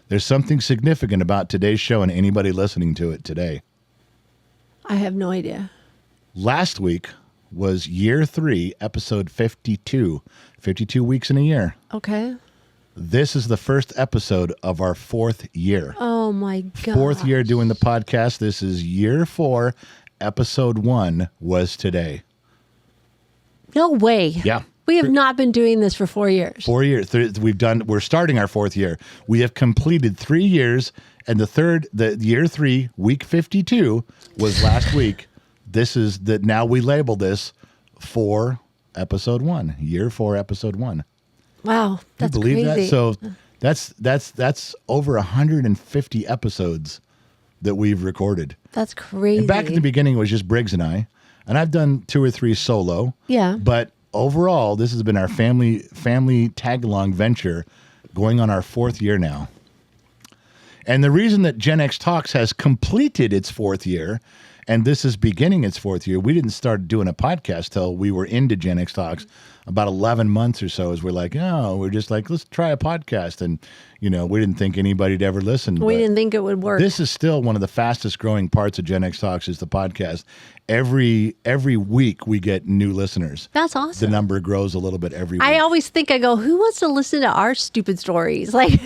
There's something significant about today's show and anybody listening to it today. I have no idea. Last week was year 3, episode 52. 52 weeks in a year. Okay. This is the first episode of our 4th year. Oh my God. 4th year doing the podcast. This is year 4. Episode 1 was today. No way. Yeah. We have not been doing this for 4 years. 4 years. We're starting our 4th year. We have completed 3 years, and the year 3, week 52 was last week. This is that now we label this for episode 1, year 4, episode 1. Wow, that's you believe crazy. that? So that's over 150 episodes that we've recorded. That's crazy. And back at the beginning, it was just Briggs and I, and I've done 2 or 3 solo. Yeah. But overall, this has been our family tag-along venture going on our 4th year now. And the reason that Gen X Talks has completed its 4th year, and this is beginning its 4th year, we didn't start doing a podcast till we were into Gen X Talks about 11 months or so, as we're like, we're just like, let's try a podcast. And, we didn't think anybody'd ever listen. We but didn't think it would work. this is still one of the fastest growing parts of Gen X Talks is the podcast. Every week we get new listeners. That's awesome. The number grows a little bit every week. I always think, I go, who wants to listen to our stupid stories? Like,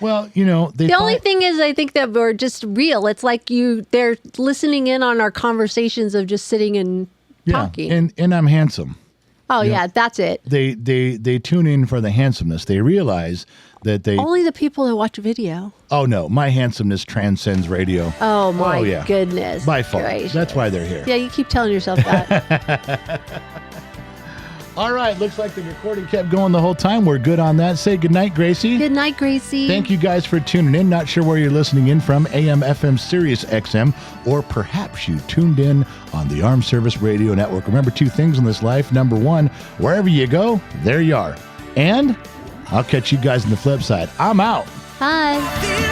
Well, the only thing is, I think that we're just real. It's like they're listening in on our conversations of just sitting and talking. and I'm handsome. Oh, yeah, that's it. They tune in for the handsomeness. They realize that they. Only the people that watch video. Oh no, my handsomeness transcends radio. Oh, my yeah. goodness. By far. gracious. That's why they're here. Yeah, you keep telling yourself that. All right, looks like the recording kept going the whole time. We're good on that. Say goodnight, Gracie. Good night, Gracie. Thank you guys for tuning in. Not sure where you're listening in from, AM, FM, Sirius XM, or perhaps you tuned in on the Armed Service Radio Network. Remember 2 things in this life. Number 1, wherever you go, there you are. And I'll catch you guys on the flip side. I'm out. Bye. Feel